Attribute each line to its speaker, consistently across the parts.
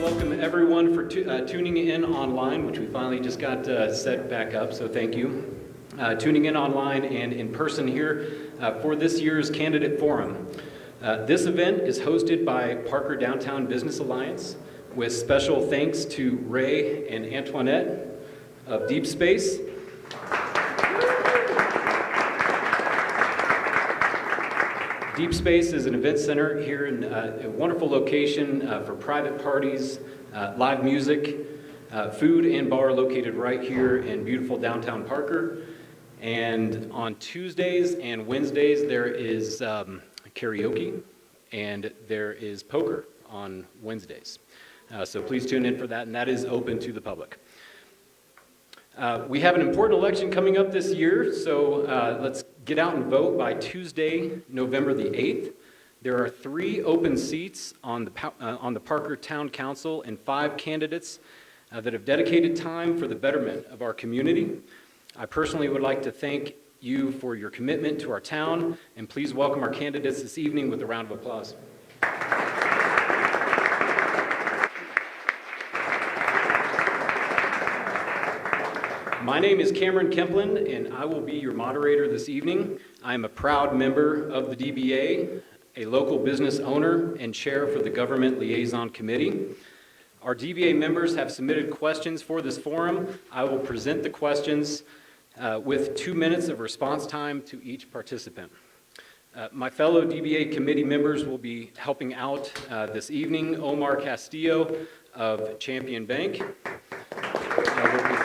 Speaker 1: welcome everyone for tuning in online, which we finally just got set back up, so thank you. Tuning in online and in person here for this year's Candidate Forum. This event is hosted by Parker Downtown Business Alliance, with special thanks to Ray and Antoinette of Deep Space. Deep Space is an event center here in a wonderful location for private parties, live music, food and bar located right here in beautiful downtown Parker. And on Tuesdays and Wednesdays there is karaoke and there is poker on Wednesdays. So please tune in for that, and that is open to the public. We have an important election coming up this year, so let's get out and vote by Tuesday, November the 8th. There are 3 open seats on the Parker Town Council and 5 candidates that have dedicated time for the betterment of our community. I personally would like to thank you for your commitment to our town, and please welcome our candidates this evening with a round of applause. My name is Cameron Kemplin, and I will be your moderator this evening. I am a proud member of the DBA, a local business owner, and chair for the Government Liaison Committee. Our DBA members have submitted questions for this forum. I will present the questions with 2 minutes of response time to each participant. My fellow DBA committee members will be helping out this evening. Omar Castillo of Champion Bank will be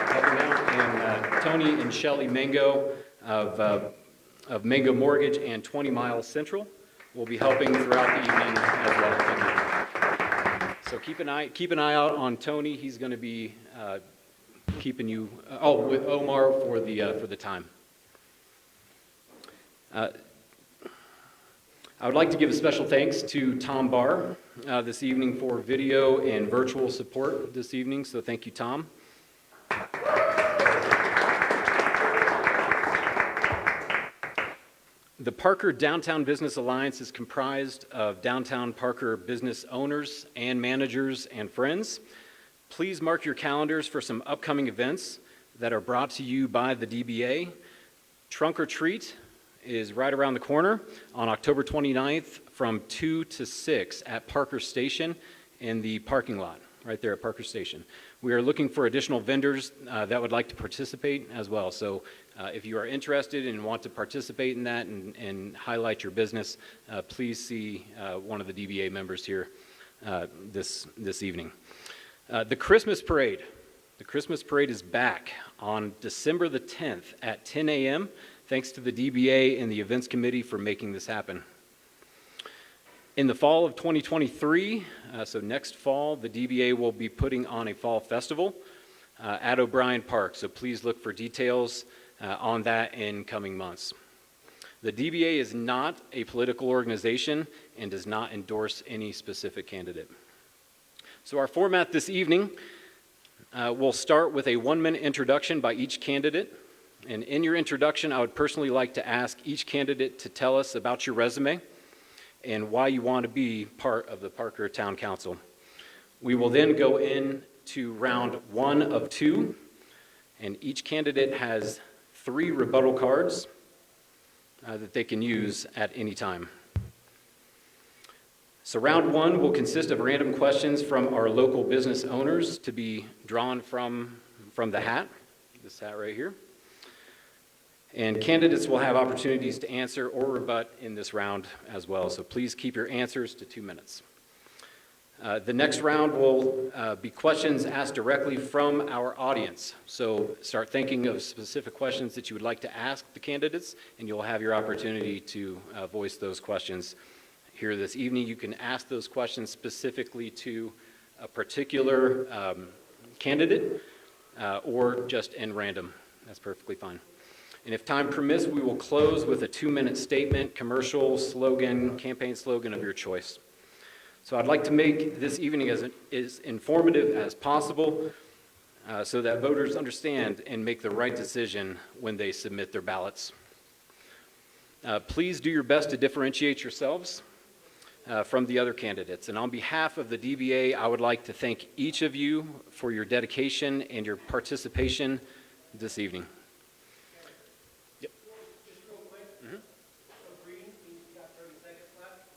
Speaker 1: helping out, and Tony and Shelly Mango of Mango Mortgage and 20 Miles Central will be helping throughout the evening as well. Thank you. So keep an eye out on Tony. He's going to be keeping you with Omar for the time. I would like to give a special thanks to Tom Barr this evening for video and virtual support this evening, so thank you, Tom. The Parker Downtown Business Alliance is comprised of downtown Parker business owners and managers and friends. Please mark your calendars for some upcoming events that are brought to you by the DBA. Trunk or Treat is right around the corner on October 29th from 2 to 6 at Parker Station in the parking lot, right there at Parker Station. We are looking for additional vendors that would like to participate as well. So if you are interested and want to participate in that and highlight your business, please see one of the DBA members here this evening. The Christmas Parade. The Christmas Parade is back on December the 10th at 10 a.m. Thanks to the DBA and the events committee for making this happen. In the fall of 2023, so next fall, the DBA will be putting on a fall festival at O'Brien Park, so please look for details on that in coming months. The DBA is not a political organization and does not endorse any specific candidate. So our format this evening will start with a 1-minute introduction by each candidate. And in your introduction, I would personally like to ask each candidate to tell us about your resume and why you want to be part of the Parker Town Council. We will then go into round 1 of 2, and each candidate has 3 rebuttal cards that they can use at any time. So round 1 will consist of random questions from our local business owners to be drawn from the hat, this hat right here. And candidates will have opportunities to answer or rebut in this round as well, so please keep your answers to 2 minutes. The next round will be questions asked directly from our audience. So start thinking of specific questions that you would like to ask the candidates, and you'll have your opportunity to voice those questions here this evening. You can ask those questions specifically to a particular candidate or just in random. That's perfectly fine. And if time permits, we will close with a 2-minute statement, commercial, slogan, campaign slogan of your choice. So I'd like to make this evening as informative as possible so that voters understand and make the right decision when they submit their ballots. Please do your best to differentiate yourselves. from the other candidates. And on behalf of the DBA, I would like to thank each of you for your dedication and your participation this evening. Yep.
Speaker 2: Just real quick. So green means you got 30 seconds left.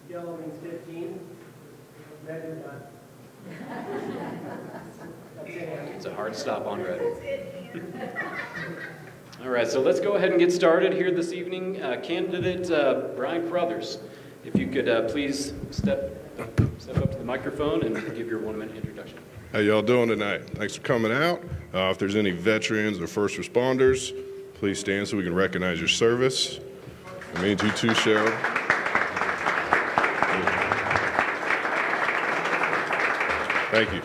Speaker 2: Yellow means 15. Red is done. That's it.
Speaker 1: It's a hard stop on red. All right, so let's go ahead and get started here this evening. Candidate Brian Carruthers, if you could please step up to the microphone and give your 1-minute introduction.
Speaker 3: How y'all doing tonight? Thanks for coming out. If there's any veterans or first responders, please stand so we can recognize your service. It means you too, Cheryl. Thank you.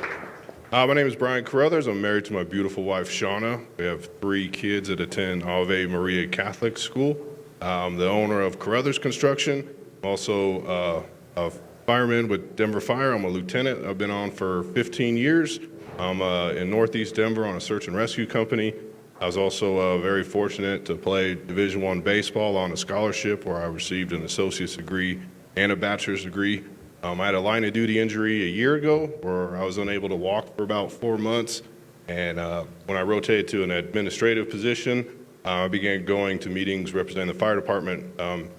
Speaker 3: My name is Brian Carruthers. I'm married to my beautiful wife, Shauna. We have 3 kids that attend Ave Maria Catholic School. I'm the owner of Carruthers Construction. I'm also a fireman with Denver Fire. I'm a lieutenant. I've been on for 15 years. I'm in Northeast Denver on a search and rescue company. I was also very fortunate to play Division I baseball on a scholarship where I received an associate's degree and a bachelor's degree. I had a line of duty injury a year ago where I was unable to walk for about 4 months. And when I rotated to an administrative position, I began going to meetings representing the fire department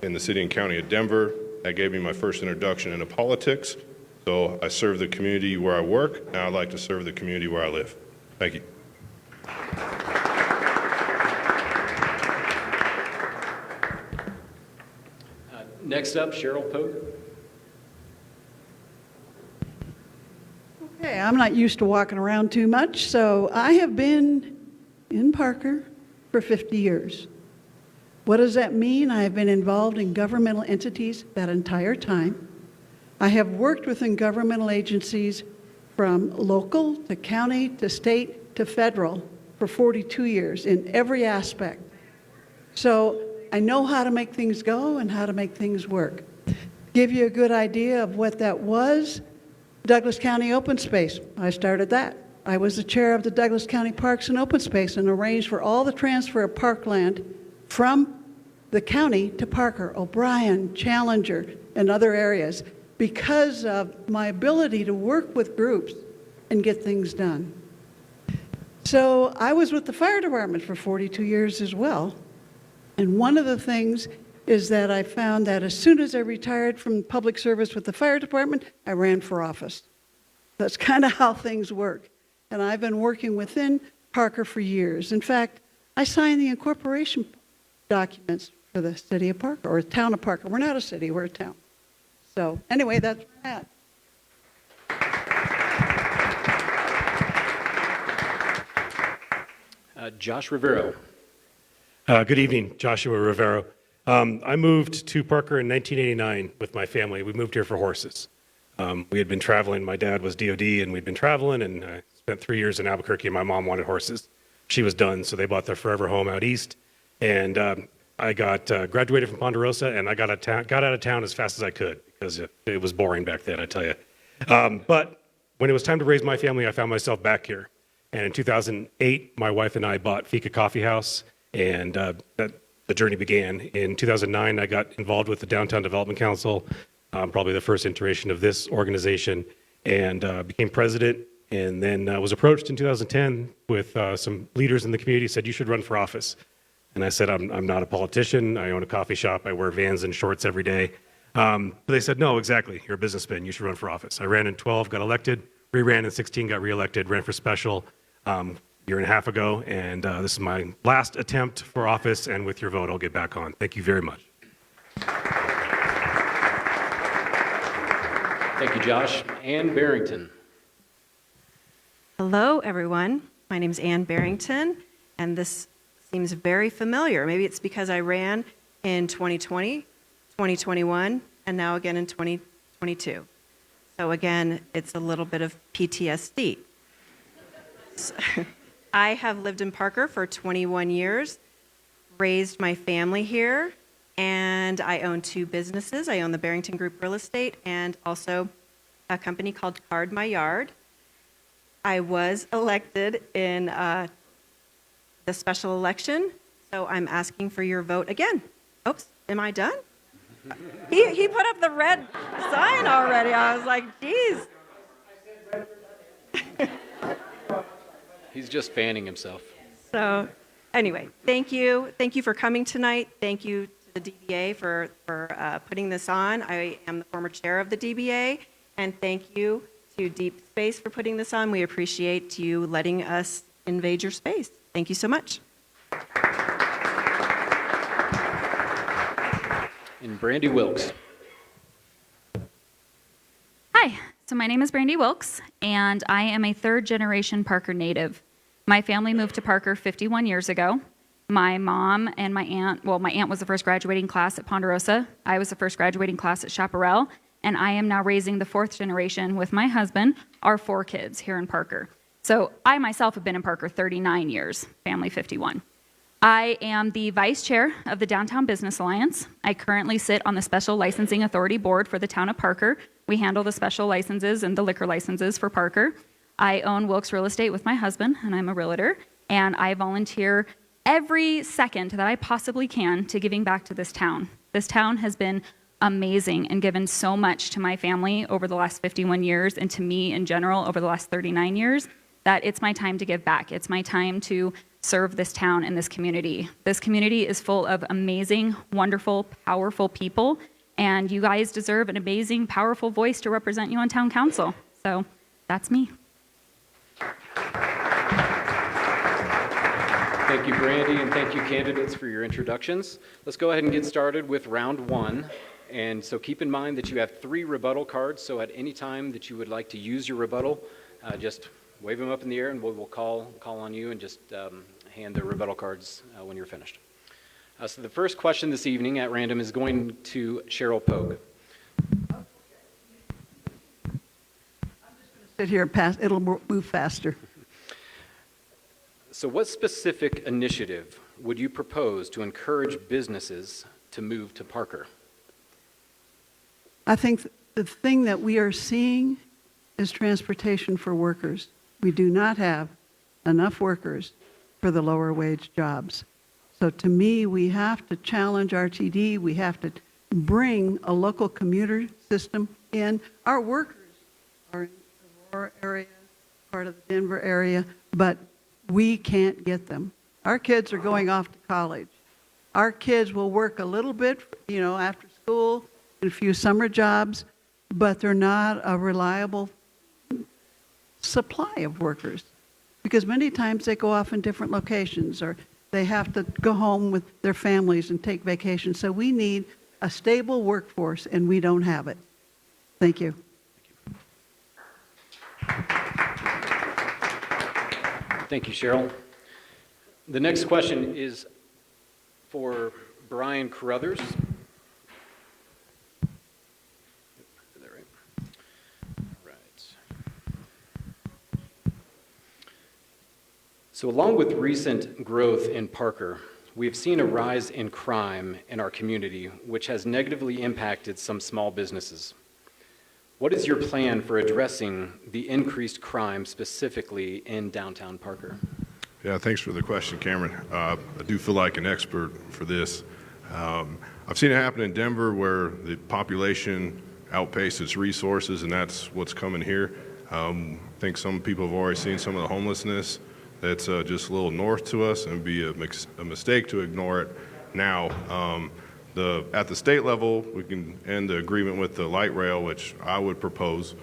Speaker 3: in the city and county of Denver. That gave me my first introduction into politics. So I serve the community where I work. Now I'd like to serve the community where I live. Thank you.
Speaker 1: Next up, Cheryl Pogue.
Speaker 4: Okay, I'm not used to walking around too much, so I have been in Parker for 50 years. What does that mean? I have been involved in governmental entities that entire time. I have worked within governmental agencies from local to county to state to federal for 42 years in every aspect. So I know how to make things go and how to make things work. Give you a good idea of what that was. Douglas County Open Space, I started that. I was the chair of the Douglas County Parks and Open Space and arranged for all the transfer of parkland from the county to Parker, O'Brien, Challenger, and other areas because of my ability to work with groups and get things done. So I was with the fire department for 42 years as well. And one of the things is that I found that as soon as I retired from public service with the fire department, I ran for office. That's kind of how things work. And I've been working within Parker for years. In fact, I signed the incorporation documents for the city of Parker, or town of Parker. We're not a city, we're a town. So anyway, that's where I'm
Speaker 1: at. Josh Rivero.
Speaker 5: Good evening, Joshua Rivero. I moved to Parker in 1989 with my family. We moved here for horses. We had been traveling. My dad was DOD, and we'd been traveling, and I spent 3 years in Albuquerque, and my mom wanted horses. She was done, so they bought their forever home out east. And I got graduated from Ponderosa, and I got out of town as fast as I could because it was boring back then, I tell you. But when it was time to raise my family, I found myself back here. And in 2008, my wife and I bought Fika Coffee House, and the journey began. In 2009, I got involved with the Downtown Development Council, probably the first iteration of this organization, and became president, and then was approached in 2010 with some leaders in the community, said, you should run for office. And I said, I'm not a politician. I own a coffee shop. I wear Vans and shorts every day. But they said, no, exactly. You're a businessman. You should run for office. I ran in 12, got elected, re-ran in 16, got reelected, ran for special year and a half ago, and this is my last attempt for office, and with your vote, I'll get back on. Thank you very much.
Speaker 1: Thank you, Josh. Ann Barrington.
Speaker 6: Hello, everyone. My name is Ann Barrington, and this seems very familiar. Maybe it's because I ran in 2020, 2021, and now again in 2022. So again, it's a little bit of PTSD. So, I have lived in Parker for 21 years, raised my family here, and I own 2 businesses. I own the Barrington Group Real Estate and also a company called Card My Yard. I was elected in the special election, so I'm asking for your vote again. Oops, am I done? He put up the red sign already. I was like, geez.
Speaker 1: He's just fanning himself.
Speaker 6: So anyway, thank you. Thank you for coming tonight. Thank you to the DBA for putting this on. I am the former chair of the DBA. And thank you to Deep Space for putting this on. We appreciate you letting us invade your space. Thank you so much.
Speaker 1: And Brandy Wilks.
Speaker 7: Hi, so my name is Brandy Wilks, and I am a third-generation Parker native. My family moved to Parker 51 years ago. My mom and my aunt, well, my aunt was the first graduating class at Ponderosa. I was the first graduating class at Chaparral, and I am now raising the fourth generation with my husband, our 4 kids here in Parker. So I myself have been in Parker 39 years, family 51. I am the vice chair of the Downtown Business Alliance. I currently sit on the Special Licensing Authority Board for the town of Parker. We handle the special licenses and the liquor licenses for Parker. I own Wilks Real Estate with my husband, and I'm a realtor. And I volunteer every second that I possibly can to giving back to this town. This town has been amazing and given so much to my family over the last 51 years and to me in general over the last 39 years that it's my time to give back. It's my time to serve this town and this community. This community is full of amazing, wonderful, powerful people, and you guys deserve an amazing, powerful voice to represent you on town council. So that's me.
Speaker 1: Thank you, Brandy, and thank you, candidates, for your introductions. Let's go ahead and get started with round 1. And so keep in mind that you have 3 rebuttal cards, so at any time that you would like to use your rebuttal, just wave them up in the air and we'll call on you and just hand the rebuttal cards when you're finished. So the first question this evening at random is going to Cheryl Pogue.
Speaker 4: Sit here and pass, it'll move faster.
Speaker 1: So what specific initiative would you propose to encourage businesses to move to Parker?
Speaker 4: I think the thing that we are seeing is transportation for workers. We do not have enough workers for the lower wage jobs. So to me, we have to challenge RTD. We have to bring a local commuter system in. Our workers are in the Aurora area, part of the Denver area, but we can't get them. Our kids are going off to college. Our kids will work a little bit, after school, and a few summer jobs, but they're not a reliable supply of workers because many times they go off in different locations or they have to go home with their families and take vacations. So we need a stable workforce, and we don't have it. Thank you.
Speaker 1: Thank you, Cheryl. The next question is for Brian Carruthers. So along with recent growth in Parker, we have seen a rise in crime in our community, which has negatively impacted some small businesses. What is your plan for addressing the increased crime specifically in downtown Parker?
Speaker 3: Yeah, thanks for the question, Cameron. I do feel like an expert for this. I've seen it happen in Denver where the population outpaces resources, and that's what's coming here. I think some people have already seen some of the homelessness that's just a little north to us, and be a mistake to ignore it now. At the state level, we can end the agreement with the light rail, which I would propose.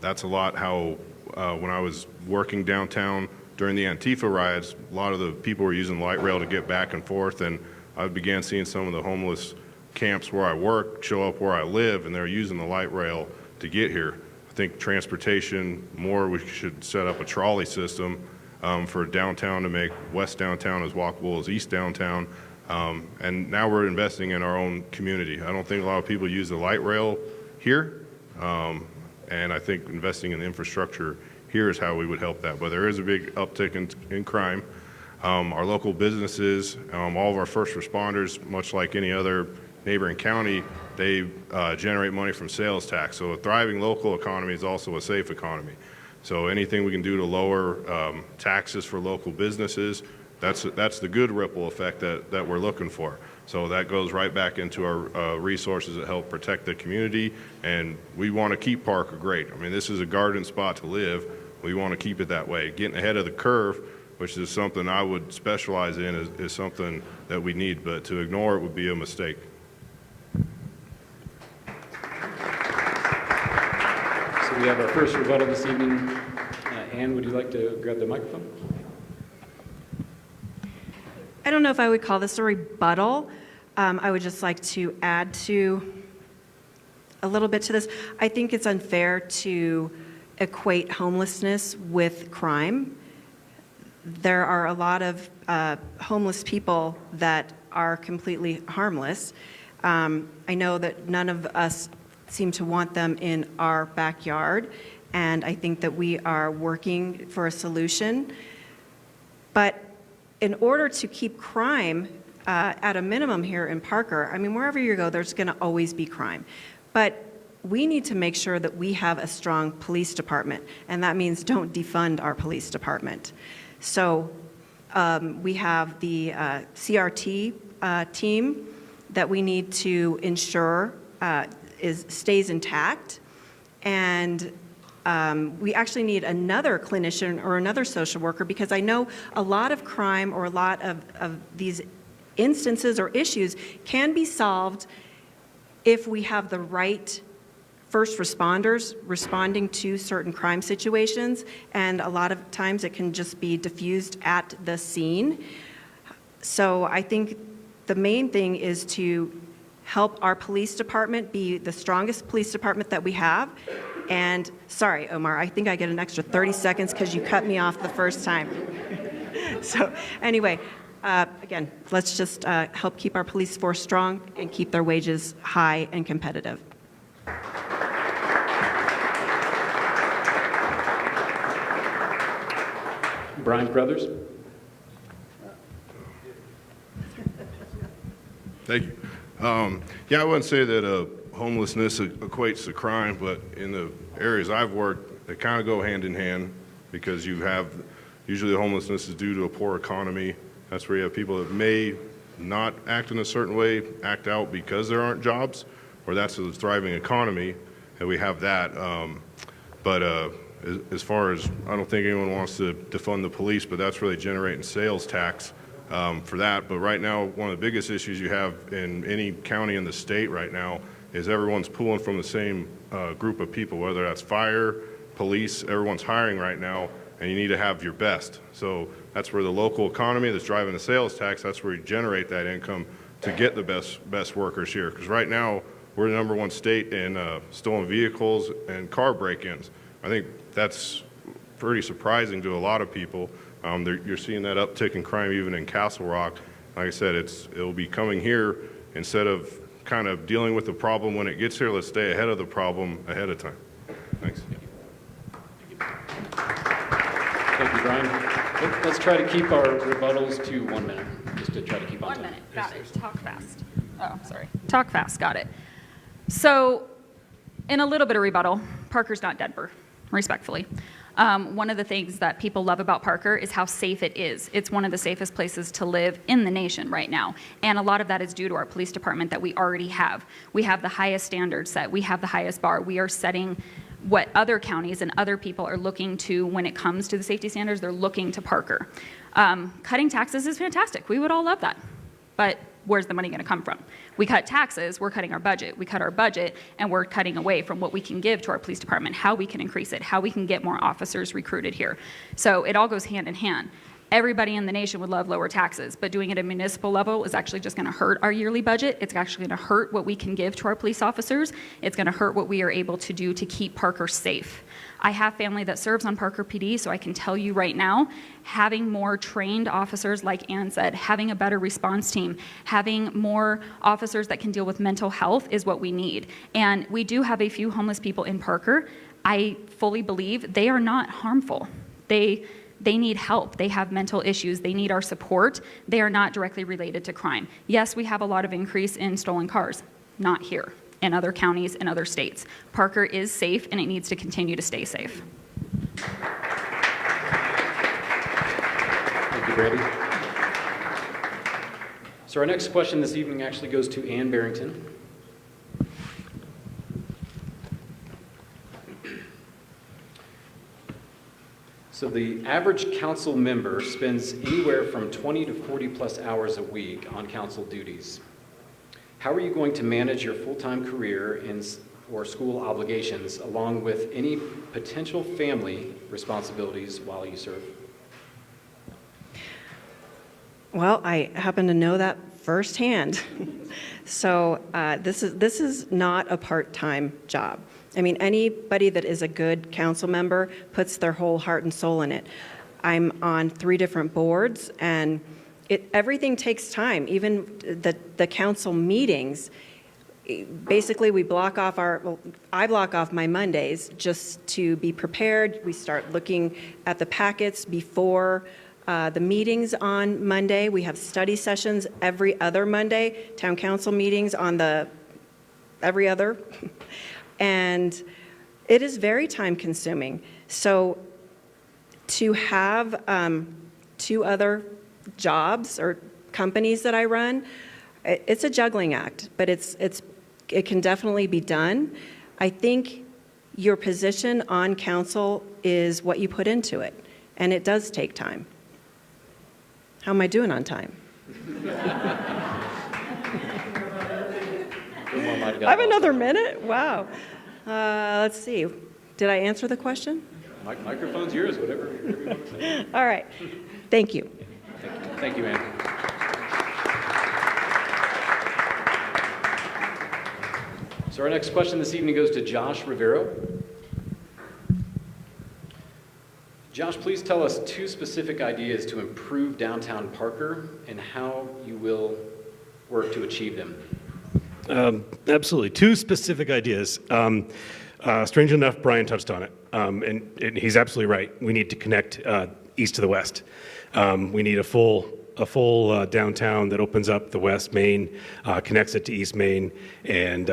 Speaker 3: That's a lot how, when I was working downtown during the Antifa riots, a lot of the people were using light rail to get back and forth, and I began seeing some of the homeless camps where I work show up where I live, and they're using the light rail to get here. I think transportation, we should set up a trolley system for downtown to make West Downtown as walkable as East Downtown. And now we're investing in our own community. I don't think a lot of people use the light rail here, and I think investing in the infrastructure here is how we would help that. But there is a big uptick in crime. Our local businesses, all of our first responders, much like any other neighboring county, they generate money from sales tax. So a thriving local economy is also a safe economy. So anything we can do to lower taxes for local businesses That's the good ripple effect that we're looking for. So that goes right back into our resources that help protect the community, and we want to keep Parker great. I mean, this is a garden spot to live. We want to keep it that way. Getting ahead of the curve, which is something I would specialize in, is something that we need, but to ignore it would be a mistake.
Speaker 1: So we have our first rebuttal this evening. Ann, would you like to grab the microphone?
Speaker 6: I don't know if I would call this a rebuttal. I would just like to add to a little bit to this. I think it's unfair to equate homelessness with crime. There are a lot of homeless people that are completely harmless. I know that none of us seem to want them in our backyard, and I think that we are working for a solution. But in order to keep crime at a minimum here in Parker, I mean, wherever you go, there's going to always be crime. But we need to make sure that we have a strong police department, and that means don't defund our police department. So we have the CRT team that we need to ensure stays intact, and we actually need another clinician or another social worker, because I know a lot of crime or a lot of these instances or issues can be solved if we have the right first responders responding to certain crime situations, and a lot of times it can just be diffused at the scene. So I think the main thing is to help our police department be the strongest police department that we have. And sorry, Omar, I think I get an extra 30 seconds because you cut me off the first time. So anyway, again, let's just help keep our police force strong and keep their wages high and competitive.
Speaker 1: Brian Crothers?
Speaker 3: Thank you. Yeah, I wouldn't say that homelessness equates to crime, but in the areas I've worked, they kind of go hand in hand, because you have, usually the homelessness is due to a poor economy. That's where you have people that may not act in a certain way, act out because there aren't jobs, or that's a thriving economy, and we have that. But as far as, I don't think anyone wants to defund the police, but that's really generating sales tax for that. But right now, one of the biggest issues you have in any county in the state right now is everyone's pulling from the same group of people, whether that's fire, police, everyone's hiring right now, and you need to have your best. So that's where the local economy that's driving the sales tax, that's where you generate that income to get the best workers here. Because right now, we're the #1 state in stolen vehicles and car break-ins. I think that's pretty surprising to a lot of people. You're seeing that uptick in crime even in Castle Rock. Like I said, it'll be coming here. Instead of kind of dealing with the problem when it gets here, let's stay ahead of the problem ahead of time. Thanks.
Speaker 1: Thank you, Brian. Let's try to keep our rebuttals to 1 minute, just to try to keep on
Speaker 7: 1
Speaker 1: time.
Speaker 7: minute, got it. Talk fast. Oh, sorry. Talk fast, got it. So, in a little bit of rebuttal, Parker's not Denver, respectfully. One of the things that people love about Parker is how safe it is. It's one of the safest places to live in the nation right now. And a lot of that is due to our police department that we already have. We have the highest standards set. We have the highest bar. We are setting what other counties and other people are looking to when it comes to the safety standards. They're looking to Parker. Cutting taxes is fantastic. We would all love that. But where's the money going to come from? We cut taxes, we're cutting our budget. We cut our budget, and we're cutting away from what we can give to our police department, how we can increase it, how we can get more officers recruited here. So it all goes hand in hand. Everybody in the nation would love lower taxes, but doing it at a municipal level is actually just going to hurt our yearly budget. It's actually going to hurt what we can give to our police officers. It's going to hurt what we are able to do to keep Parker safe. I have family that serves on Parker PD, so I can tell you right now, having more trained officers, like Ann said, having a better response team, having more officers that can deal with mental health is what we need. And we do have a few homeless people in Parker. I fully believe they are not harmful. They need help. They have mental issues. They need our support. They are not directly related to crime. Yes, we have a lot of increase in stolen cars. Not here. In other counties and other states. Parker is safe, and it needs to continue to stay safe.
Speaker 1: Thank you, Brandy. So our next question this evening actually goes to Ann Barrington. So the average council member spends anywhere from 20 to 40 plus hours a week on council duties. How are you going to manage your full-time career or school obligations along with any potential family responsibilities while you serve?
Speaker 6: Well, I happen to know that firsthand. So this is not a part-time job. I mean, anybody that is a good council member puts their whole heart and soul in it. I'm on 3 different boards, and everything takes time. Even the council meetings, basically I block off my Mondays just to be prepared. We start looking at the packets before the meetings on Monday. We have study sessions every other Monday, town council meetings on every other. And it is very time consuming. So to have 2 other jobs or companies that I run, it's a juggling act, but it can definitely be done. I think your position on council is what you put into it, and it does take time. How am I doing on time? I have another minute? Wow. Let's see. Did I answer the question?
Speaker 1: Microphone's yours, whatever you want to say.
Speaker 6: All right. Thank you.
Speaker 1: Thank you, Ann. So our next question this evening goes to Josh Rivero. Josh, please tell us 2 specific ideas to improve downtown Parker and how you will work to achieve them.
Speaker 5: Absolutely. 2 specific ideas. Strange enough, Brian touched on it, and he's absolutely right. We need to connect east to the west. We need a full downtown that opens up the West Main, connects it to East Main, and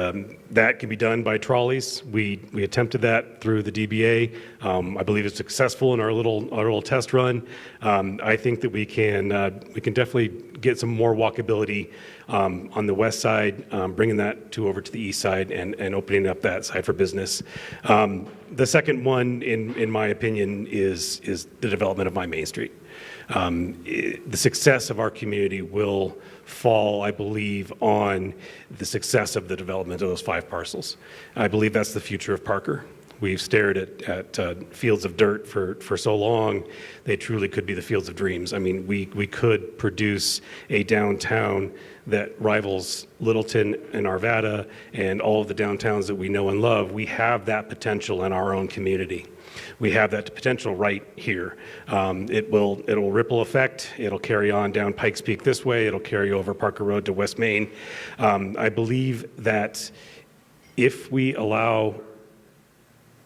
Speaker 5: that can be done by trolleys. We attempted that through the DBA. I believe it's successful in our little test run. I think that we can definitely get some more walkability on the west side, bringing that over to the east side and opening up that side for business. The second one, in my opinion, is the development of my Main Street. The success of our community will fall, I believe, on the success of the development of those 5 parcels. I believe that's the future of Parker. We've stared at fields of dirt for so long, they truly could be the fields of dreams. I mean, we could produce a downtown that rivals Littleton and Arvada and all of the downtowns that we know and love. We have that potential in our own community. We have that potential right here. It'll ripple effect. It'll carry on down Pikes Peak this way. It'll carry over Parker Road to West Main. I believe that if we allow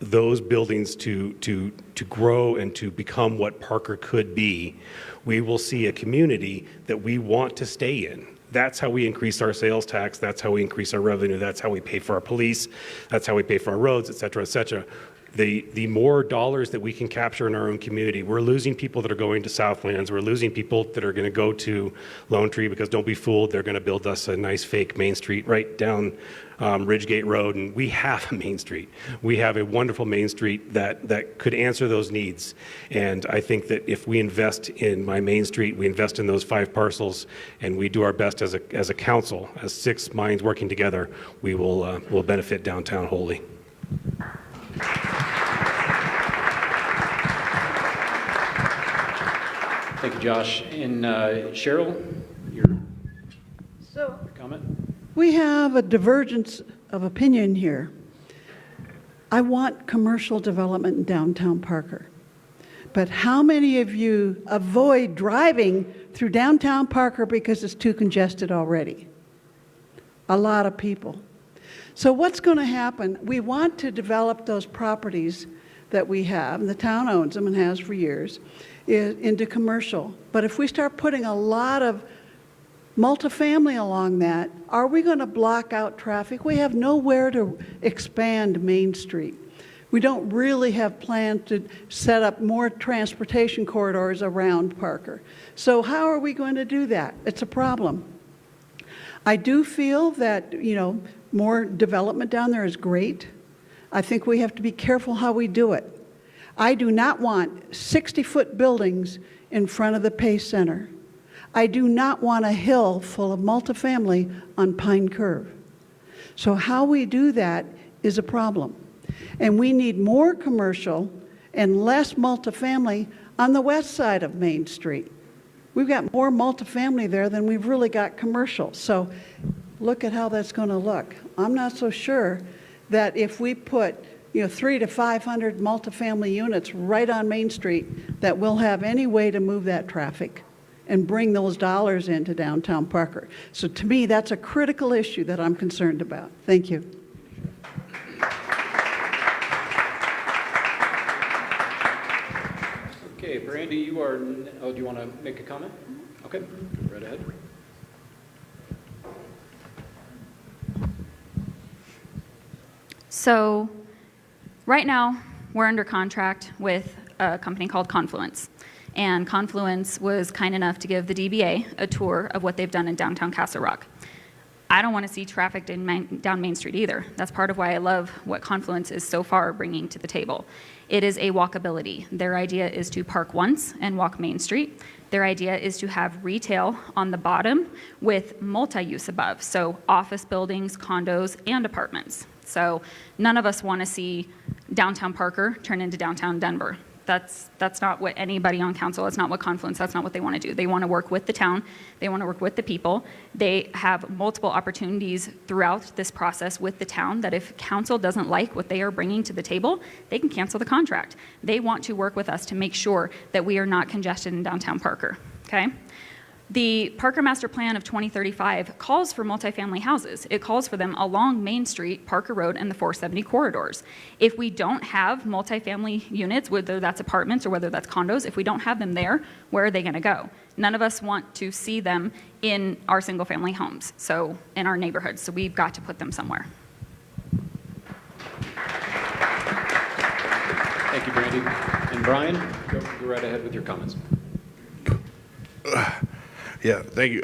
Speaker 5: those buildings to grow and to become what Parker could be, we will see a community that we want to stay in. That's how we increase our sales tax. That's how we increase our revenue. That's how we pay for our police. That's how we pay for our roads, et cetera, et cetera. The more dollars that we can capture in our own community, we're losing people that are going to Southlands. We're losing people that are going to go to Lone Tree, because don't be fooled, they're going to build us a nice fake Main Street right down Ridgegate Road, and we have a Main Street. We have a wonderful Main Street that could answer those needs. And I think that if we invest in my Main Street, we invest in those 5 parcels, and we do our best as a council, as 6 minds working together, we will benefit downtown wholly.
Speaker 1: Thank you, Josh. And Cheryl, your comment?
Speaker 4: We have a divergence of opinion here. I want commercial development in downtown Parker. But how many of you avoid driving through downtown Parker because it's too congested already? A lot of people. So what's going to happen? We want to develop those properties that we have, and the town owns them and has for years, into commercial. But if we start putting a lot of multifamily along that, are we going to block out traffic? We have nowhere to expand Main Street. We don't really have plans to set up more transportation corridors around Parker. So how are we going to do that? It's a problem. I do feel that, more development down there is great. I think we have to be careful how we do it. I do not want 60-foot buildings in front of the Pace Center. I do not want a hill full of multifamily on Pine Curve. So how we do that is a problem. And we need more commercial and less multifamily on the west side of Main Street. We've got more multifamily there than we've really got commercial. So look at how that's going to look. I'm not so sure that if we put 300 to 500 multifamily units right on Main Street, that we'll have any way to move that traffic and bring those dollars into downtown Parker. So to me, that's a critical issue that I'm concerned about. Thank you.
Speaker 1: Okay, Brandy, you are, do you want to make a comment? Okay, go right ahead.
Speaker 7: So right now, we're under contract with a company called Confluence. And Confluence was kind enough to give the DBA a tour of what they've done in downtown Castle Rock. I don't want to see traffic down Main Street either. That's part of why I love what Confluence is so far bringing to the table. It is a walkability. Their idea is to park once and walk Main Street. Their idea is to have retail on the bottom with multi-use above, so office buildings, condos, and apartments. So none of us want to see downtown Parker turn into downtown Denver. That's not what anybody on council, that's not what Confluence, that's not what they want to do. They want to work with the town, they want to work with the people. They have multiple opportunities throughout this process with the town that if council doesn't like what they are bringing to the table, they can cancel the contract. They want to work with us to make sure that we are not congested in downtown Parker, okay? The Parker Master Plan of 2035 calls for multifamily houses. It calls for them along Main Street, Parker Road, and the 470 corridors. If we don't have multifamily units, whether that's apartments or whether that's condos, if we don't have them there, where are they going to go? None of us want to see them in our single-family homes, so in our neighborhoods, so we've got to put them somewhere.
Speaker 1: Thank you, Brandy. And Brian, go right ahead with your comments.
Speaker 3: Yeah, thank you.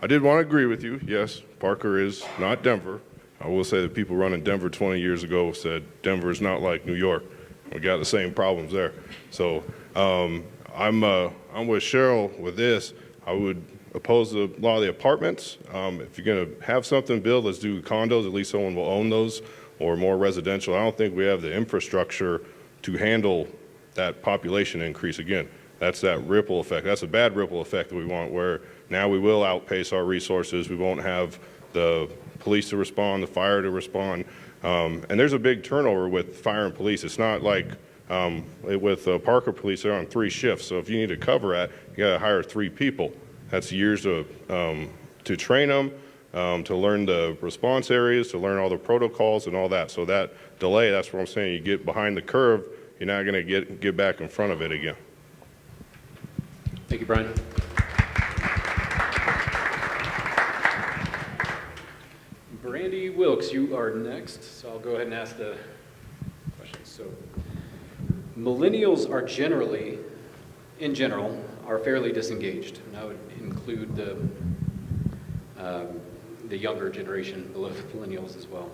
Speaker 3: I did want to agree with you. Yes, Parker is not Denver. I will say that people running Denver 20 years ago said Denver is not like New York. We got the same problems there. So I'm with Cheryl with this. I would oppose a lot of the apartments. If you're going to have something built, let's do condos. At least someone will own those, or more residential. I don't think we have the infrastructure to handle that population increase again. That's that ripple effect. That's a bad ripple effect that we want, where now we will outpace our resources. We won't have the police to respond, the fire to respond. And there's a big turnover with fire and police. It's not like with Parker Police, they're on 3 shifts. So if you need to cover that, you got to hire 3 people. That's years to train them, to learn the response areas, to learn all the protocols and all that. So that delay, that's what I'm saying. You get behind the curve, you're not going to get back in front of it again.
Speaker 1: Thank you, Brian. Brandy Wilks, you are next, so I'll go ahead and ask the questions. So, millennials are in general, are fairly disengaged, and I would include the younger generation below millennials as well,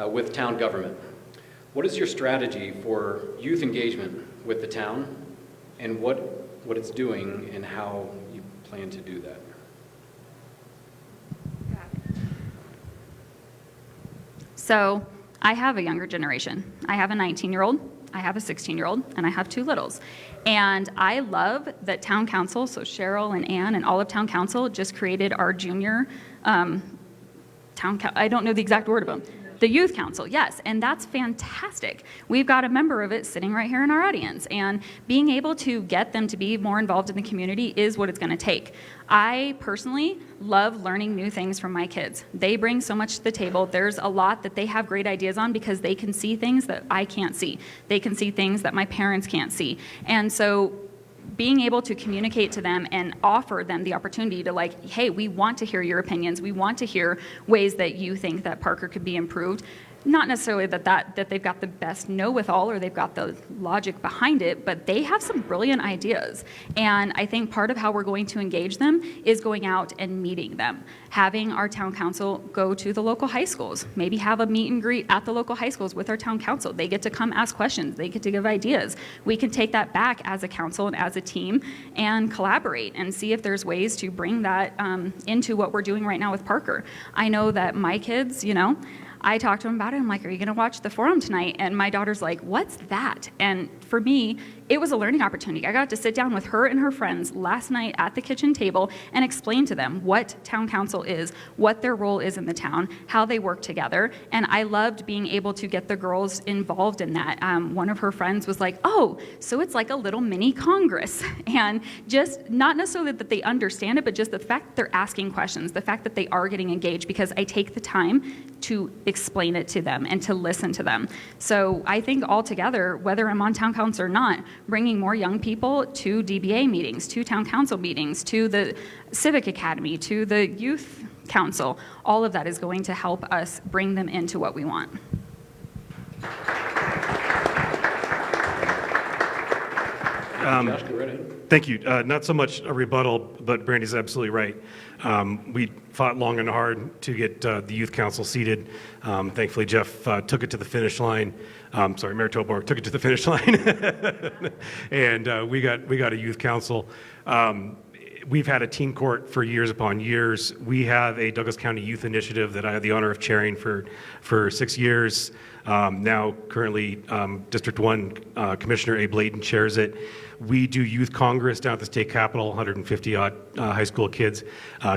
Speaker 1: with town government. What is your strategy for youth engagement with the town, and what it's doing and how you plan to do that?
Speaker 7: So I have a younger generation. I have a 19-year-old, I have a 16-year-old, and I have 2 littles. And I love that town council, so Cheryl and Ann and all of town council just created our junior I don't know the exact word of them. The youth council, yes, and that's fantastic. We've got a member of it sitting right here in our audience, and being able to get them to be more involved in the community is what it's going to take. I personally love learning new things from my kids. They bring so much to the table. There's a lot that they have great ideas on because they can see things that I can't see. They can see things that my parents can't see. And so being able to communicate to them and offer them the opportunity to, hey, we want to hear your opinions. We want to hear ways that you think that Parker could be improved. not necessarily that they've got the best know-with-all or they've got the logic behind it, but they have some brilliant ideas. And I think part of how we're going to engage them is going out and meeting them, having our town council go to the local high schools, maybe have a meet and greet at the local high schools with our town council. They get to come ask questions. They get to give ideas. We can take that back as a council and as a team and collaborate and see if there's ways to bring that into what we're doing right now with Parker. I know that my kids, I talked to them about it. I'm like, are you going to watch the forum tonight? And my daughter's like, what's that? And for me, it was a learning opportunity. I got to sit down with her and her friends last night at the kitchen table and explain to them what town council is, what their role is in the town, how they work together. And I loved being able to get the girls involved in that. One of her friends was like, oh, so it's like a little mini Congress. And just not necessarily that they understand it, but just the fact that they're asking questions, the fact that they are getting engaged because I take the time to explain it to them and to listen to them. So I think altogether, whether I'm on town council or not, bringing more young people to DBA meetings, to town council meetings, to the civic academy, to the youth council, all of that is going to help us bring them into what we want.
Speaker 1: Josh, go right ahead.
Speaker 5: Thank you. Not so much a rebuttal, but Brandy's absolutely right. We fought long and hard to get the youth council seated. Thankfully, Jeff took it to the finish line. Mayor Toborg took it to the finish line, and we got a youth council. We've had a teen court for years upon years. We have a Douglas County Youth Initiative that I had the honor of chairing for 6 years. Now, currently, District 1 Commissioner Abe Layden chairs it. We do youth congress down at the state capitol. 150-odd high school kids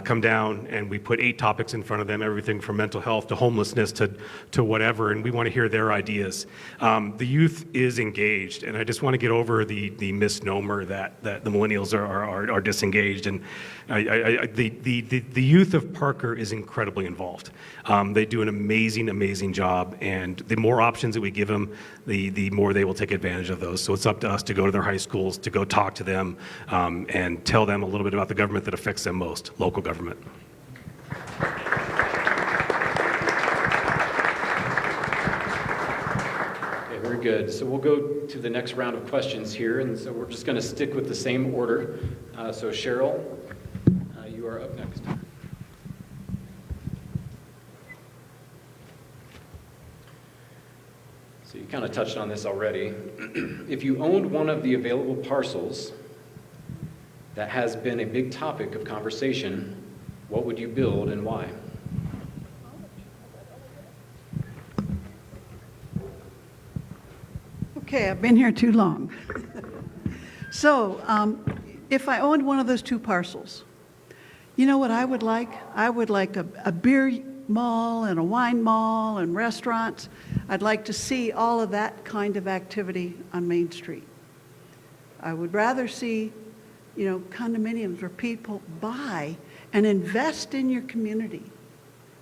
Speaker 5: come down, and we put 8 topics in front of them, everything from mental health to homelessness to whatever, and we want to hear their ideas. The youth is engaged, and I just want to get over the misnomer that the millennials are disengaged. And the youth of Parker is incredibly involved. They do an amazing job, and the more options that we give them, the more they will take advantage of those. So it's up to us to go to their high schools, to go talk to them, and tell them a little bit about the government that affects them most, local government.
Speaker 1: Okay, very good. So we'll go to the next round of questions here, and so we're just going to stick with the same order. So Cheryl, you are up next. So you kind of touched on this already. If you owned one of the available parcels that has been a big topic of conversation, what would you build and why?
Speaker 4: Okay, I've been here too long. So, if I owned one of those 2 parcels, you know what I would like? I would like a beer mall and a wine mall and restaurants. I'd like to see all of that kind of activity on Main Street. I would rather see, condominiums where people buy and invest in your community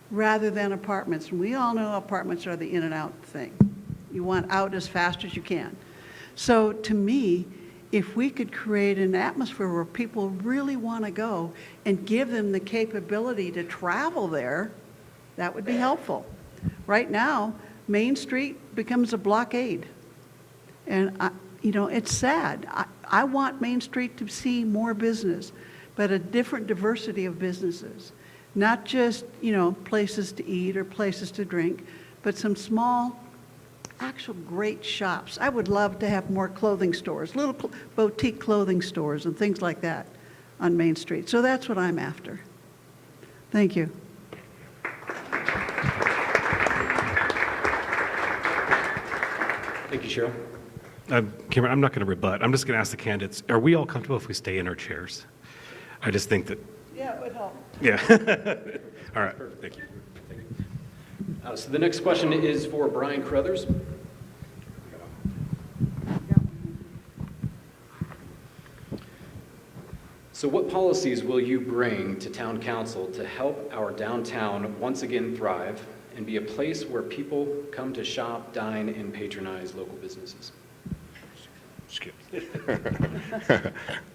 Speaker 4: rather than apartments. And we all know apartments are the in and out thing. You want out as fast as you can. So to me, if we could create an atmosphere where people really want to go and give them the capability to travel there, that would be helpful. Right now, Main Street becomes a blockade. And, it's sad. I want Main Street to see more business, but a different diversity of businesses. Not just, places to eat or places to drink, but some small, actual great shops. I would love to have more clothing stores, little boutique clothing stores and things like that on Main Street. So that's what I'm after. Thank you.
Speaker 1: Thank you, Cheryl.
Speaker 5: Cameron, I'm not going to rebut. I'm just going to ask the candidates, are we all comfortable if we stay in our chairs? I just think that...
Speaker 4: Yeah, it would help.
Speaker 5: Yeah. All right. Thank you.
Speaker 1: So the next question is for Brian Carruthers. So what policies will you bring to town council to help our downtown once again thrive and be a place where people come to shop, dine, and patronize local businesses?
Speaker 3: Skip.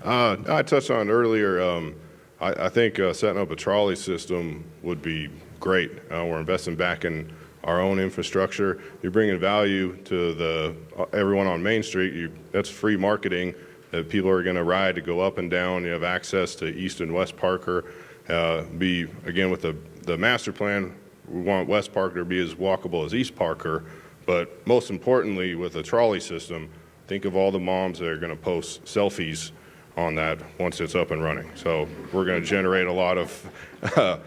Speaker 3: I touched on it earlier. I think setting up a trolley system would be great. We're investing back in our own infrastructure. You're bringing value to everyone on Main Street. That's free marketing that people are going to ride to go up and down. You have access to East and West Parker. Again, with the master plan, we want West Parker to be as walkable as East Parker, but most importantly, with a trolley system, think of all the moms that are going to post selfies on that once it's up and running. So we're going to generate a lot of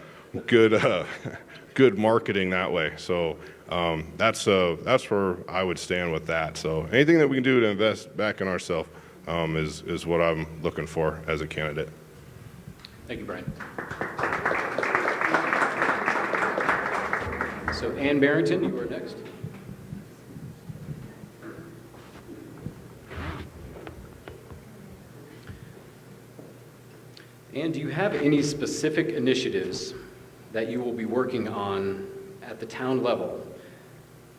Speaker 3: good marketing that way. So that's where I would stand with that. So anything that we can do to invest back in ourselves is what I'm looking for as a candidate.
Speaker 1: Thank you, Brian. So Ann Barrington, you are next. And do you have any specific initiatives that you will be working on at the town level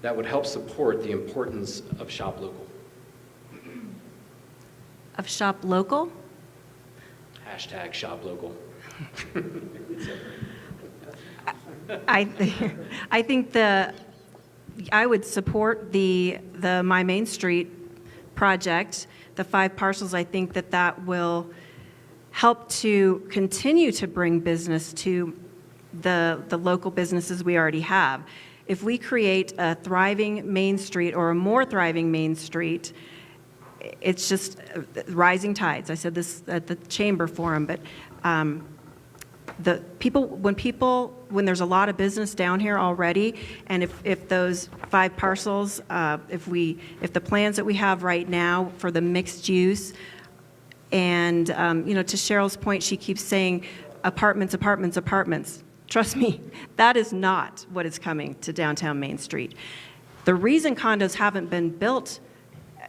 Speaker 1: that would help support the importance of shop local?
Speaker 6: Of shop local?
Speaker 1: Hashtag shop local.
Speaker 6: I think I would support the My Main Street project, the 5 parcels. I think that will help to continue to bring business to the local businesses we already have. If we create a thriving Main Street or a more thriving Main Street, it's just rising tides. I said this at the chamber forum, but when there's a lot of business down here already, and if those 5 parcels, if the plans that we have right now for the mixed use, and to Cheryl's point, she keeps saying apartments, apartments, apartments. Trust me, that is not what is coming to downtown Main Street. The reason condos haven't been built,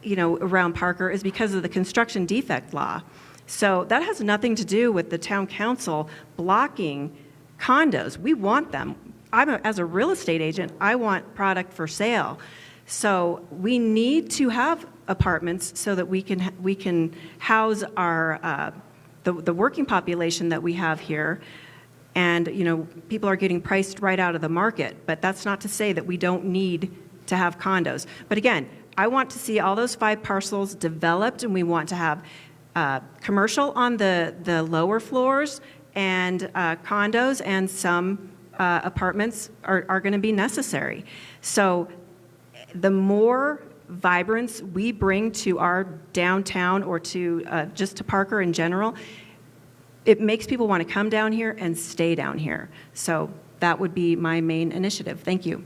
Speaker 6: around Parker is because of the construction defect law. So that has nothing to do with the town council blocking condos. We want them. As a real estate agent, I want product for sale. So we need to have apartments so that we can house our the working population that we have here. And people are getting priced right out of the market, but that's not to say that we don't need to have condos. But again, I want to see all those 5 parcels developed, and we want to have commercial on the lower floors, and condos, and some apartments are going to be necessary. So the more vibrance we bring to our downtown, or to just to Parker in general, it makes people want to come down here and stay down here. So that would be my main initiative. Thank you.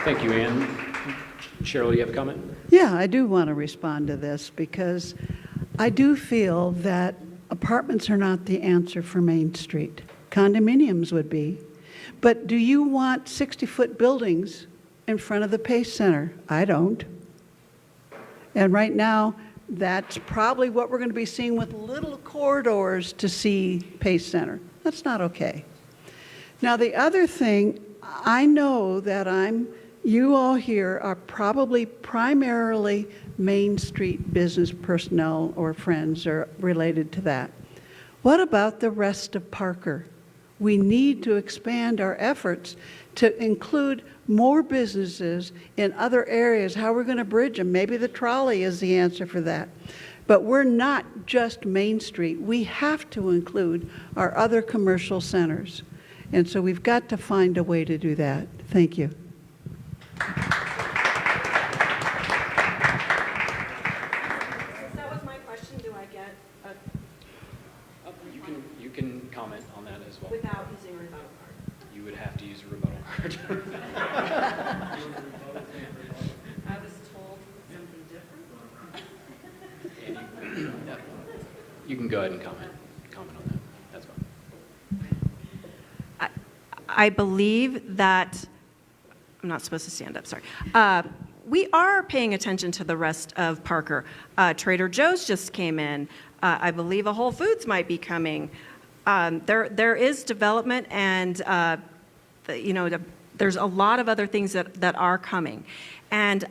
Speaker 1: Thank you, Ann. Cheryl, do you have a comment?
Speaker 4: Yeah, I do want to respond to this because I do feel that apartments are not the answer for Main Street. Condominiums would be. But do you want 60-foot buildings in front of the Pace Center? I don't. And right now, that's probably what we're going to be seeing with little corridors to see Pace Center. That's not okay. Now, the other thing, I know that you all here are probably primarily Main Street business personnel or friends or related to that. What about the rest of Parker? We need to expand our efforts to include more businesses in other areas. How we're going to bridge them. Maybe the trolley is the answer for that. But we're not just Main Street. We have to include our other commercial centers. And so we've got to find a way to do that. Thank you.
Speaker 6: That was my question. Do I get
Speaker 1: You can comment on that as well.
Speaker 6: without using a rebuttal card?
Speaker 1: You would have to use a rebuttal card.
Speaker 6: I was told something different.
Speaker 1: You can go ahead and comment on that. That's fine.
Speaker 6: I believe that, I'm not supposed to stand up, sorry. We are paying attention to the rest of Parker. Trader Joe's just came in. I believe a Whole Foods might be coming. There is development, and there's a lot of other things that are coming. And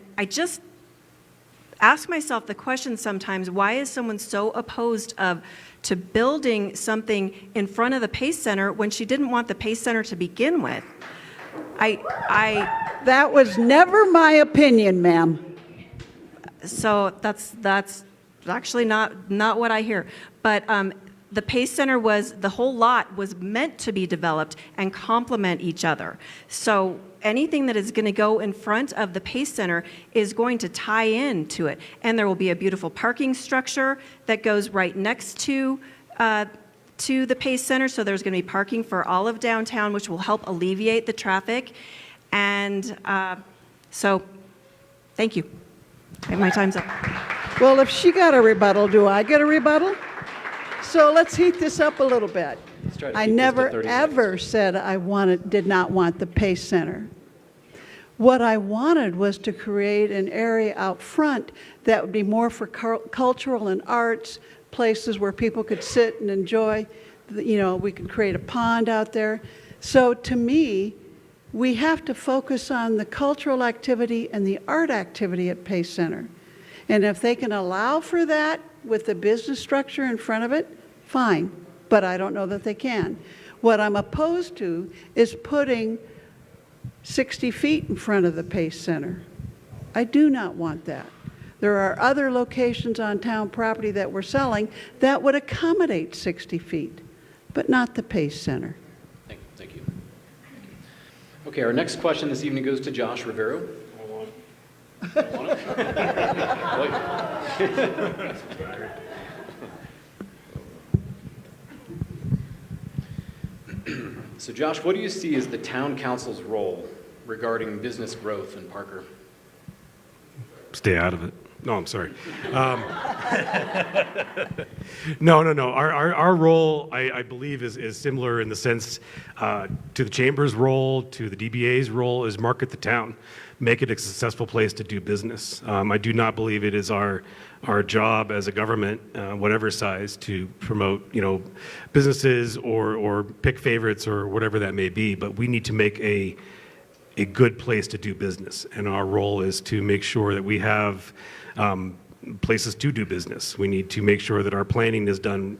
Speaker 6: ask myself the question sometimes, why is someone so opposed to building something in front of the Pace Center when she didn't want the Pace Center to begin with?
Speaker 4: That was never my opinion, ma'am.
Speaker 6: So that's actually not what I hear. But the Pace Center the whole lot was meant to be developed and complement each other. So anything that is going to go in front of the Pace Center is going to tie into it. And there will be a beautiful parking structure that goes right next to the Pace Center. So there's going to be parking for all of downtown, which will help alleviate the traffic. And so, thank you. My time's up.
Speaker 4: Well, if she got a rebuttal, do I get a rebuttal? So let's heat this up a little bit.
Speaker 1: Let's try to
Speaker 4: I
Speaker 1: keep this to
Speaker 4: never,
Speaker 1: 30
Speaker 4: ever said did not want the Pace Center. What I wanted was to create an area out front that would be more for cultural and arts, places where people could sit and enjoy. We could create a pond out there. So to me, we have to focus on the cultural activity and the art activity at Pace Center. And if they can allow for that with the business structure in front of it, fine. But I don't know that they can. What I'm opposed to is putting 60 feet in front of the Pace Center. I do not want that. There are other locations on town property that we're selling that would accommodate 60 feet, but not the Pace Center.
Speaker 1: Thank you. Okay, our next question this evening goes to Josh Rivero. So Josh, what do you see as the town council's role regarding business growth in Parker?
Speaker 5: Stay out of it. No, I'm sorry. No. Our role, I believe, is similar in the sense to the chamber's role, to the DBA's role, is market the town, make it a successful place to do business. I do not believe it is our job as a government, whatever size, to promote businesses or pick favorites or whatever that may be. But we need to make a good place to do business, and our role is to make sure that we have places to do business. We need to make sure that our planning is done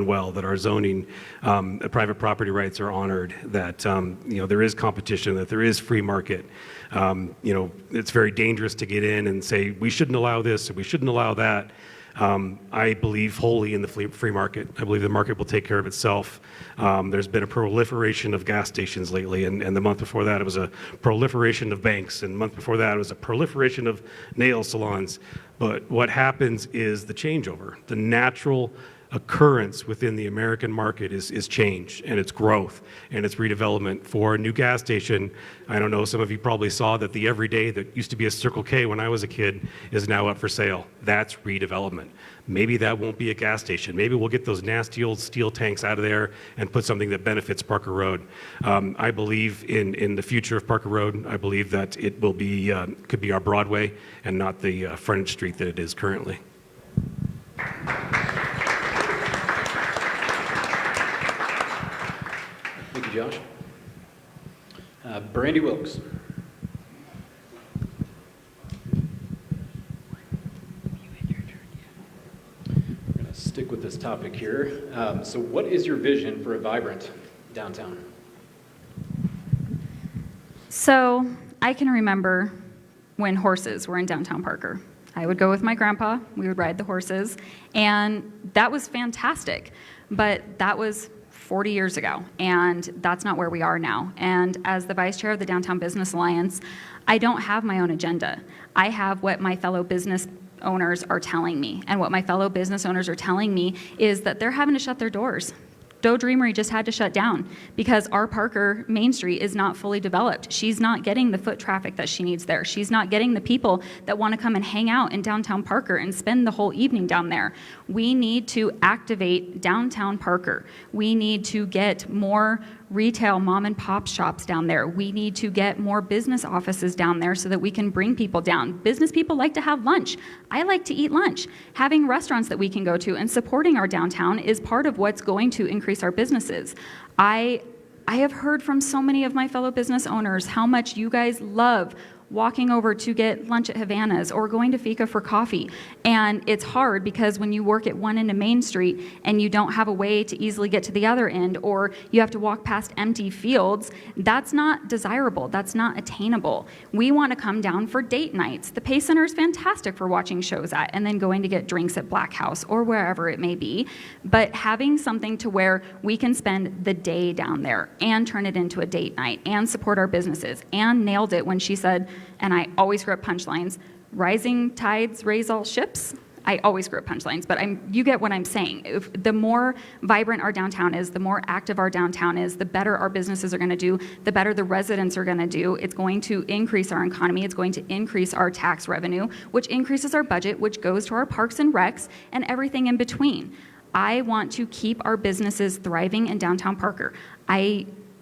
Speaker 5: well, that our zoning, private property rights are honored, that there is competition, that there is free market. It's very dangerous to get in and say we shouldn't allow this or we shouldn't allow that. I believe wholly in the free market. I believe the market will take care of itself. There's been a proliferation of gas stations lately, and the month before that it was a proliferation of banks, and the month before that it was a proliferation of nail salons. But what happens is the changeover. The natural occurrence within the American market is change, and it's growth, and it's redevelopment. For a new gas station, I don't know, some of you probably saw that the Everyday that used to be a Circle K when I was a kid is now up for sale. That's redevelopment. Maybe that won't be a gas station. Maybe we'll get those nasty old steel tanks out of there and put something that benefits Parker Road. I believe in the future of Parker Road. I believe that it will be could be our Broadway and not the frontage street that it is currently.
Speaker 1: Thank you, Josh. Brandy Wilks. We're going to stick with this topic here. So what is your vision for a vibrant downtown?
Speaker 7: So I can remember when horses were in downtown Parker. I would go with my grandpa, we would ride the horses, and that was fantastic. But that was 40 years ago, and that's not where we are now. And as the vice chair of the Downtown Business Alliance, I don't have my own agenda. I have what my fellow business owners are telling me. And what my fellow business owners are telling me is that they're having to shut their doors. Doe Dreamery just had to shut down because our Parker Main Street is not fully developed. She's not getting the foot traffic that she needs there. She's not getting the people that want to come and hang out in downtown Parker and spend the whole evening down there. We need to activate downtown Parker. We need to get more retail mom and pop shops down there. We need to get more business offices down there so that we can bring people down. Business people like to have lunch. I like to eat lunch. Having restaurants that we can go to and supporting our downtown is part of what's going to increase our businesses. I have heard from so many of my fellow business owners how much you guys love walking over to get lunch at Havana's or going to Fika for coffee. And it's hard because when you work at one end of Main Street and you don't have a way to easily get to the other end, or you have to walk past empty fields, that's not desirable. That's not attainable. We want to come down for date nights. The Pay Center is fantastic for watching shows at and then going to get drinks at Black House or wherever it may be. But having something to where we can spend the day down there and turn it into a date night and support our businesses. Anne nailed it when she said, and I always screw up punchlines, rising tides raise all ships. I always screw up punchlines, but you get what I'm saying. The more vibrant our downtown is, the more active our downtown is, the better our businesses are going to do, the better the residents are going to do. It's going to increase our economy. It's going to increase our tax revenue, which increases our budget, which goes to our parks and recs and everything in between. I want to keep our businesses thriving in downtown Parker.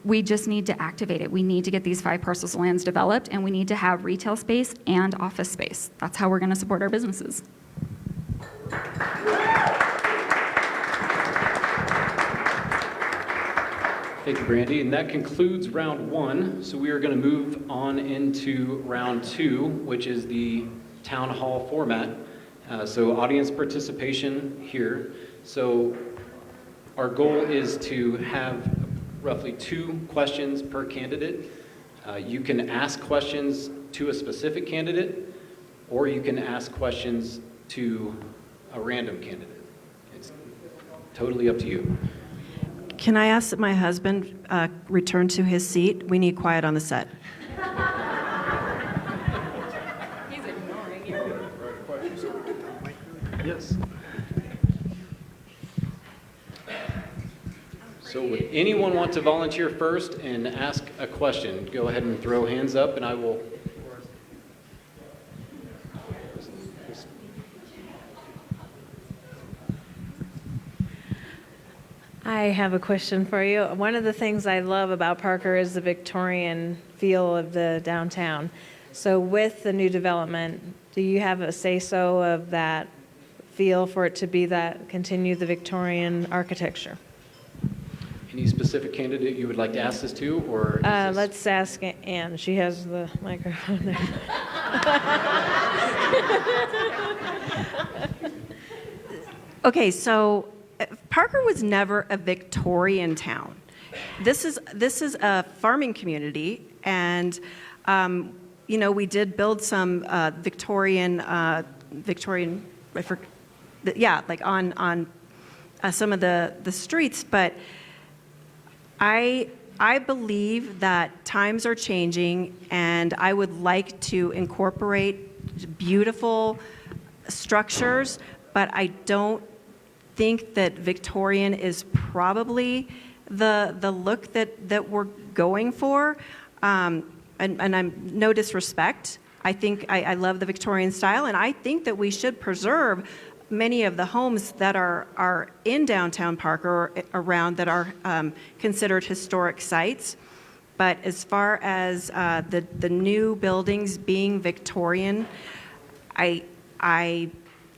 Speaker 7: We just need to activate it. We need to get these 5 parcels of lands developed, and we need to have retail space and office space. That's how we're going to support our businesses.
Speaker 1: Thank you, Brandy. And that concludes round 1. So we are going to move on into round 2, which is the town hall format. So audience participation here. So our goal is to have roughly 2 questions per candidate. You can ask questions to a specific candidate, or you can ask questions to a random candidate. It's totally up to you.
Speaker 6: Can I ask that my husband return to his seat? We need quiet on the set.
Speaker 7: He's ignoring you.
Speaker 1: Yes. So would anyone want to volunteer first and ask a question? Go ahead and throw hands up and I will.
Speaker 8: I have a question for you. One of the things I love about Parker is the Victorian feel of the downtown. So with the new development, do you have a say-so of that feel for it to be that, continue the Victorian architecture?
Speaker 1: Any specific candidate you would like to ask this to, or is this...
Speaker 8: Let's ask Anne. She has the microphone there.
Speaker 6: Okay, so Parker was never a Victorian town. This is a farming community, and we did build some Victorian, like on some of the streets, but I believe that times are changing, and I would like to incorporate beautiful structures, but I don't think that Victorian is probably the look that we're going for. And I'm no disrespect. I think I love the Victorian style, and I think that we should preserve many of the homes that are in downtown Parker or around that are considered historic sites. But as far as the new buildings being Victorian,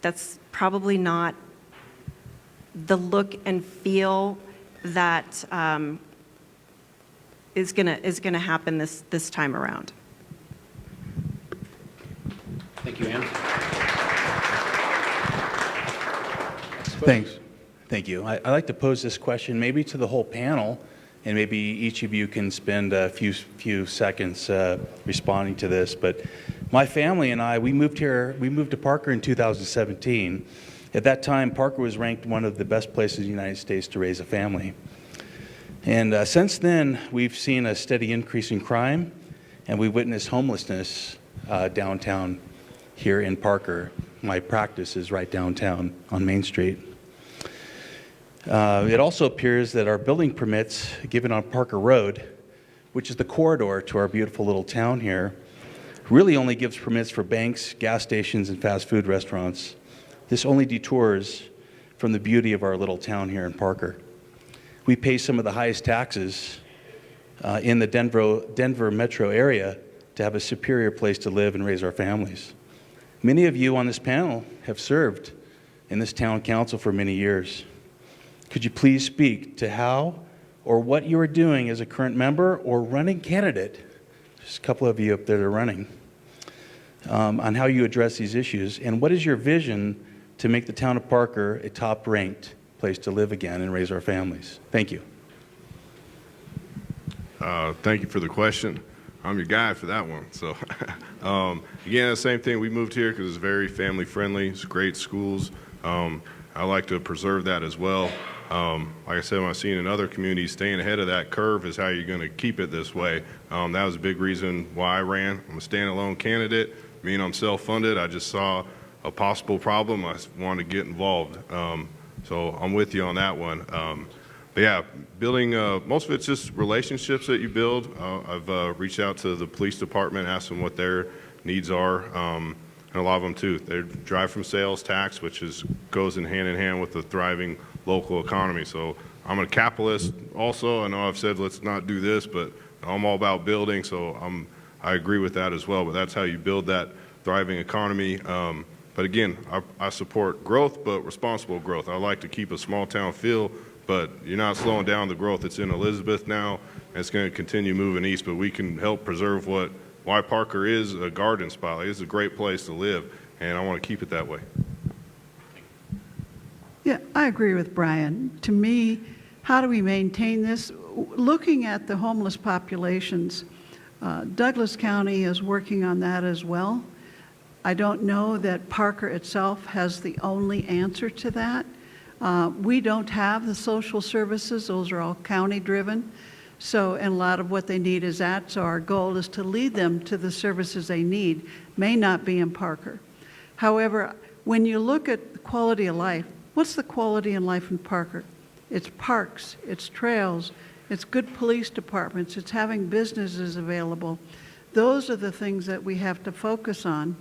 Speaker 6: that's probably not the look and feel that is gonna happen this time around.
Speaker 1: Thank you, Anne.
Speaker 9: Thanks. Thank you. I'd like to pose this question maybe to the whole panel, and maybe each of you can spend a few seconds responding to this. But my family and I, we moved to Parker in 2017. At that time, Parker was ranked one of the best places in the United States to raise a family. And since then, we've seen a steady increase in crime, and we witnessed homelessness downtown here in Parker. My practice is right downtown on Main Street. It also appears that our building permits given on Parker Road, which is the corridor to our beautiful little town here, really only gives permits for banks, gas stations, and fast food restaurants. This only detours from the beauty of our little town here in Parker. We pay some of the highest taxes in the Denver metro area to have a superior place to live and raise our families. Many of you on this panel have served in this town council for many years. Could you please speak to how or what you are doing as a current member or running candidate, just a couple of you up there that are running, on how you address these issues, and what is your vision to make the town of Parker a top-ranked place to live again and raise our families? Thank you.
Speaker 3: Thank you for the question. I'm your guy for that one. So, again, the same thing. We moved here because it's very family friendly. It's great schools. I like to preserve that as well. Like I said, when I've seen in other communities, staying ahead of that curve is how you're going to keep it this way. That was a big reason why I ran. I'm a standalone candidate. Meaning I'm self-funded. I just saw a possible problem. I wanted to get involved. So I'm with you on that one. But yeah, building, most of it's just relationships that you build. I've reached out to the police department, asked them what their needs are, and a lot of them too. They drive from sales tax, which goes in hand with the thriving local economy. So I'm a capitalist also. I know I've said let's not do this, but I'm all about building, so I agree with that as well. But that's how you build that thriving economy. But again, I support growth, but responsible growth. I like to keep a small town feel, but you're not slowing down the growth. It's in Elizabeth now, and it's going to continue moving east, but we can help preserve why Parker is a garden spot. Like, it's a great place to live, and I want to keep it that way.
Speaker 4: Yeah, I agree with Brian. To me, how do we maintain this? Looking at the homeless populations, Douglas County is working on that as well. I don't know that Parker itself has the only answer to that. We don't have the social services. Those are all county-driven. So, and a lot of what they need is that. So our goal is to lead them to the services they need. May not be in Parker. However, when you look at the quality of life, what's the quality in life in Parker? It's parks, it's trails, it's good police departments, it's having businesses available. Those are the things that we have to focus on.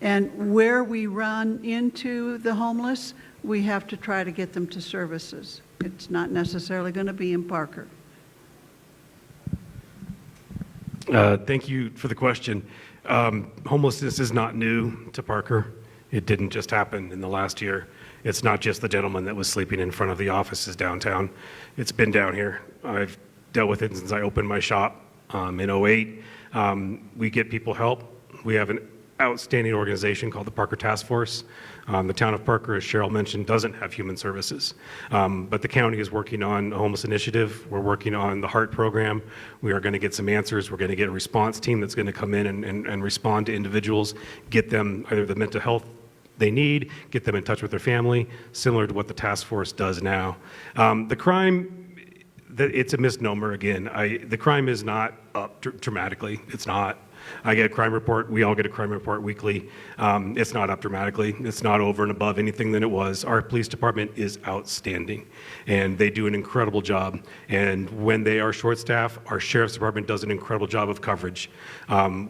Speaker 4: And where we run into the homeless, we have to try to get them to services. It's not necessarily going to be in Parker.
Speaker 5: Thank you for the question. Homelessness is not new to Parker. It didn't just happen in the last year. It's not just the gentleman that was sleeping in front of the offices downtown. It's been down here. I've dealt with it since I opened my shop in '08. We get people help. We have an outstanding organization called the Parker Task Force. The town of Parker, as Cheryl mentioned, doesn't have human services, but the county is working on a homeless initiative. We're working on the HEART program. We are going to get some answers. We're going to get a response team that's going to come in and respond to individuals, get them either the mental health they need, get them in touch with their family, similar to what the task force does now. The crime, it's a misnomer again. The crime is not up dramatically. It's not. I get a crime report. We all get a crime report weekly. It's not up dramatically. It's not over and above anything than it was. Our police department is outstanding, and they do an incredible job. And when they are short-staffed, our sheriff's department does an incredible job of coverage.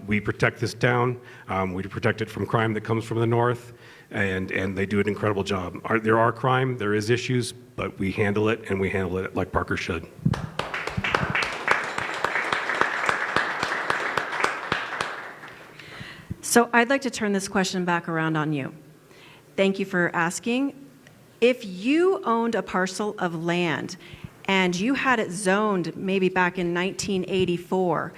Speaker 5: We protect this town. We protect it from crime that comes from the north, and they do an incredible job. There are crime, there is issues, but we handle it, and we handle it like Parker should.
Speaker 6: So I'd like to turn this question back around on you. Thank you for asking. If you owned a parcel of land and you had it zoned maybe back in 1984,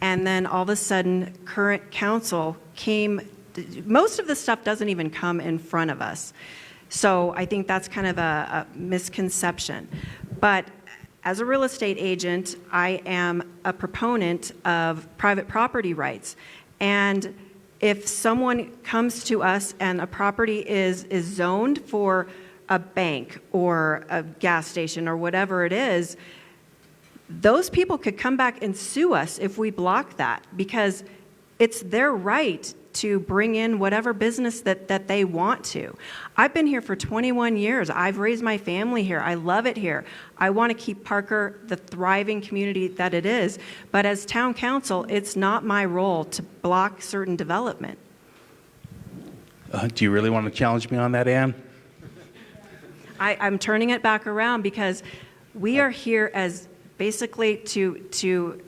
Speaker 6: and then all of a sudden current council came, most of the stuff doesn't even come in front of us. So I think that's kind of a misconception. But as a real estate agent, I am a proponent of private property rights. And if someone comes to us and a property is zoned for a bank or a gas station or whatever it is, those people could come back and sue us if we block that, because it's their right to bring in whatever business that they want to. I've been here for 21 years. I've raised my family here. I love it here. I want to keep Parker the thriving community that it is. But as town council, it's not my role to block certain development.
Speaker 9: Do you really want to challenge me on that, Ann?
Speaker 6: I'm turning it back around because we are here as basically to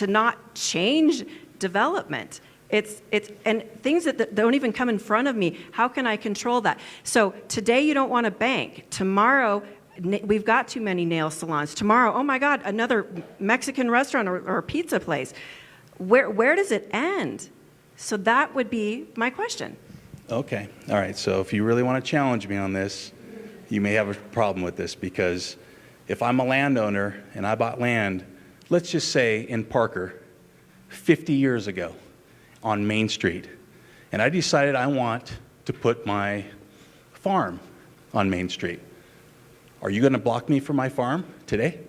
Speaker 6: not change development. It's and things that don't even come in front of me. How can I control that? So today you don't want a bank. Tomorrow we've got too many nail salons. Tomorrow, oh my God, another Mexican restaurant or pizza place. Where does it end? So that would be my question.
Speaker 9: Okay, all right, so if you really want to challenge me on this, you may have a problem with this, because if I'm a landowner and I bought land, let's just say in Parker, 50 years ago on Main Street, and I decided I want to put my farm on Main Street, are you going to block me from my farm today?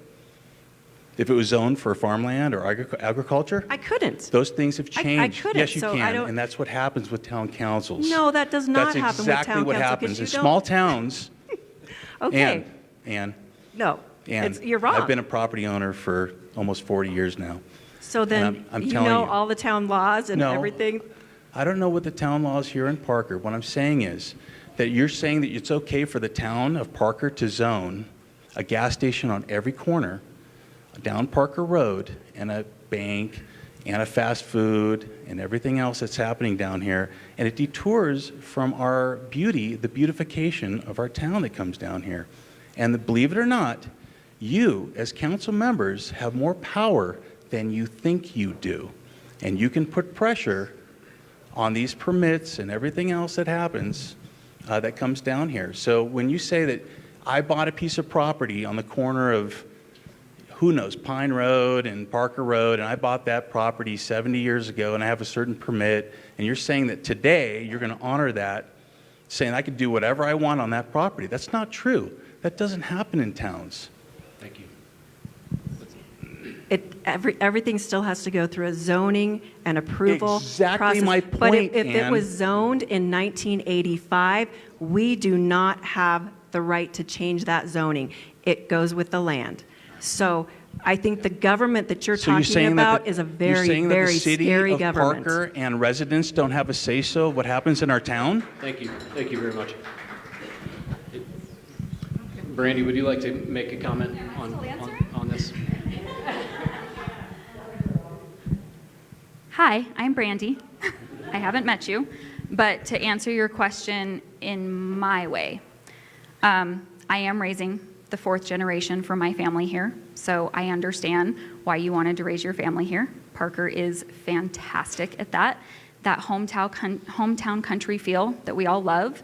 Speaker 9: If it was zoned for farmland or agriculture?
Speaker 6: I couldn't.
Speaker 9: Those things have changed.
Speaker 6: couldn't,
Speaker 9: Yes, you
Speaker 6: so I
Speaker 9: can,
Speaker 6: don't-
Speaker 9: and that's what happens with town councils.
Speaker 6: No, that does not happen with town council.
Speaker 9: That's exactly what happens.
Speaker 6: 'cause you
Speaker 9: In
Speaker 6: don't-
Speaker 9: small towns,
Speaker 6: Okay,
Speaker 9: and
Speaker 6: no,
Speaker 9: and
Speaker 6: you're wrong.
Speaker 9: I've been a property owner for almost 40 years now.
Speaker 6: So then,
Speaker 9: I'm
Speaker 6: you
Speaker 9: telling
Speaker 6: know
Speaker 9: you.
Speaker 6: all the town laws and
Speaker 9: No.
Speaker 6: everything?
Speaker 9: I don't know what the town law is here in Parker. What I'm saying is that you're saying that it's okay for the town of Parker to zone a gas station on every corner down Parker Road, and a bank, and a fast food, and everything else that's happening down here, and it detours from our beauty, the beautification of our town that comes down here. And believe it or not, you, as council members, have more power than you think you do. And you can put pressure on these permits and everything else that happens that comes down here. So when you say that I bought a piece of property on the corner of, who knows, Pine Road and Parker Road, and I bought that property 70 years ago, and I have a certain permit, and you're saying that today you're going to honor that, saying I could do whatever I want on that property. That's not true. That doesn't happen in towns.
Speaker 1: Thank you.
Speaker 6: Everything still has to go through a zoning and approval
Speaker 9: Exactly
Speaker 6: process.
Speaker 9: my
Speaker 6: But if
Speaker 9: point,
Speaker 6: it
Speaker 9: Ann.
Speaker 6: was zoned in 1985, we do not have the right to change that zoning. It goes with the land. So I think the government that you're
Speaker 9: So you're
Speaker 6: talking
Speaker 9: saying
Speaker 6: about
Speaker 9: that
Speaker 6: is a
Speaker 9: you're
Speaker 6: very,
Speaker 9: saying that
Speaker 6: very
Speaker 9: the city
Speaker 6: scary
Speaker 9: of
Speaker 6: government.
Speaker 9: Parker and residents don't have a say-so of what happens in our town?
Speaker 1: Thank you. Thank you very much. Brandy, would you like to make a comment on this?
Speaker 7: Hi, I'm Brandy. I haven't met you, but to answer your question in my way, I am raising the fourth generation for my family here, so I understand why you wanted to raise your family here. Parker is fantastic at that. That hometown country feel that we all love.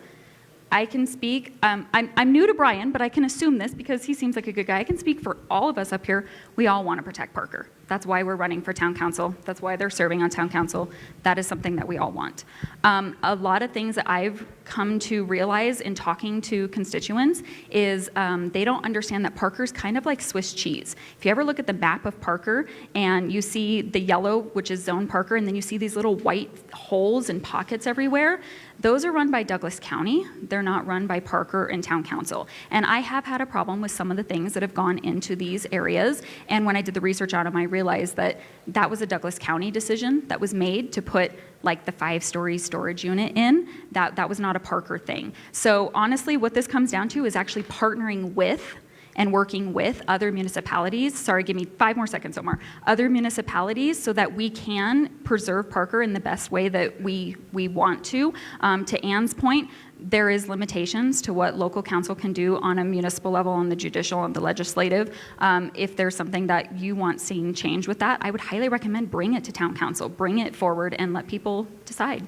Speaker 7: I can speak, I'm new to Brian, but I can assume this because he seems like a good guy. I can speak for all of us up here. We all want to protect Parker. That's why we're running for town council. That's why they're serving on town council. That is something that we all want. A lot of things that I've come to realize in talking to constituents is they don't understand that Parker's kind of like Swiss cheese. If you ever look at the map of Parker and you see the yellow, which is zone Parker, and then you see these little white holes and pockets everywhere, those are run by Douglas County. They're not run by Parker and town council. And I have had a problem with some of the things that have gone into these areas. And when I did the research on them, I realized that that was a Douglas County decision that was made to put like the 5-story storage unit in. That was not a Parker thing. So honestly, what this comes down to is actually partnering with and working with other municipalities. Sorry, give me 5 more seconds, Omar. Other municipalities so that we can preserve Parker in the best way that we want to. To Ann's point, there is limitations to what local council can do on a municipal level, on the judicial, and the legislative. If there's something that you want seeing change with that, I would highly recommend bring it to town council, bring it forward, and let people decide.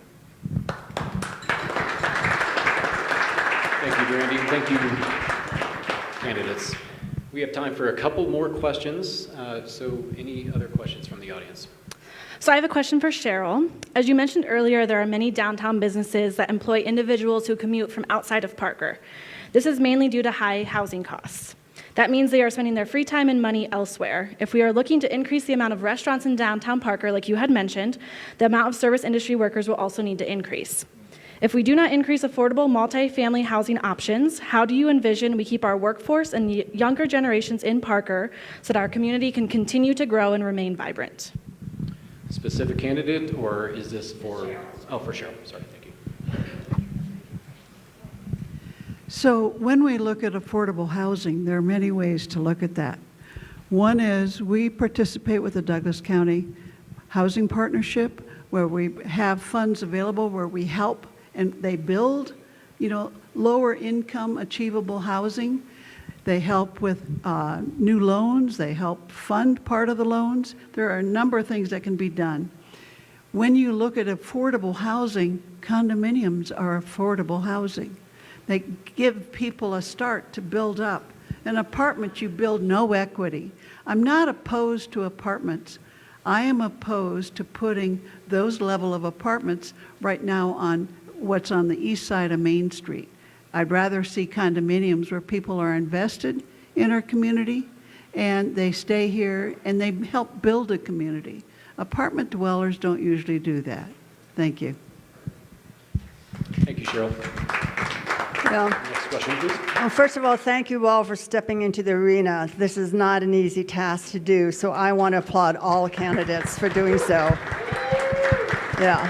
Speaker 1: Thank you, Brandy. Thank you, candidates. We have time for a couple more questions. So any other questions from the audience?
Speaker 10: So I have a question for Cheryl. As you mentioned earlier, there are many downtown businesses that employ individuals who commute from outside of Parker. This is mainly due to high housing costs. That means they are spending their free time and money elsewhere. If we are looking to increase the amount of restaurants in downtown Parker, like you had mentioned, the amount of service industry workers will also need to increase. If we do not increase affordable multifamily housing options, how do you envision we keep our workforce and younger generations in Parker so that our community can continue to grow and remain vibrant?
Speaker 1: Specific candidate, or is this for, for Cheryl, sorry, thank you.
Speaker 4: So when we look at affordable housing, there are many ways to look at that. One is we participate with the Douglas County Housing Partnership, where we have funds available, where we help and they build, lower income achievable housing. They help with new loans. They help fund part of the loans. There are a number of things that can be done. When you look at affordable housing, condominiums are affordable housing. They give people a start to build up. An apartment, you build no equity. I'm not opposed to apartments. I am opposed to putting those level of apartments right now on what's on the east side of Main Street. I'd rather see condominiums where people are invested in our community and they stay here and they help build a community. Apartment dwellers don't usually do that. Thank you.
Speaker 1: Thank you, Cheryl.
Speaker 11: Well,
Speaker 1: Next question, please.
Speaker 11: well, first of all, thank you all for stepping into the arena. This is not an easy task to do, so I want to applaud all candidates for doing so. Yeah.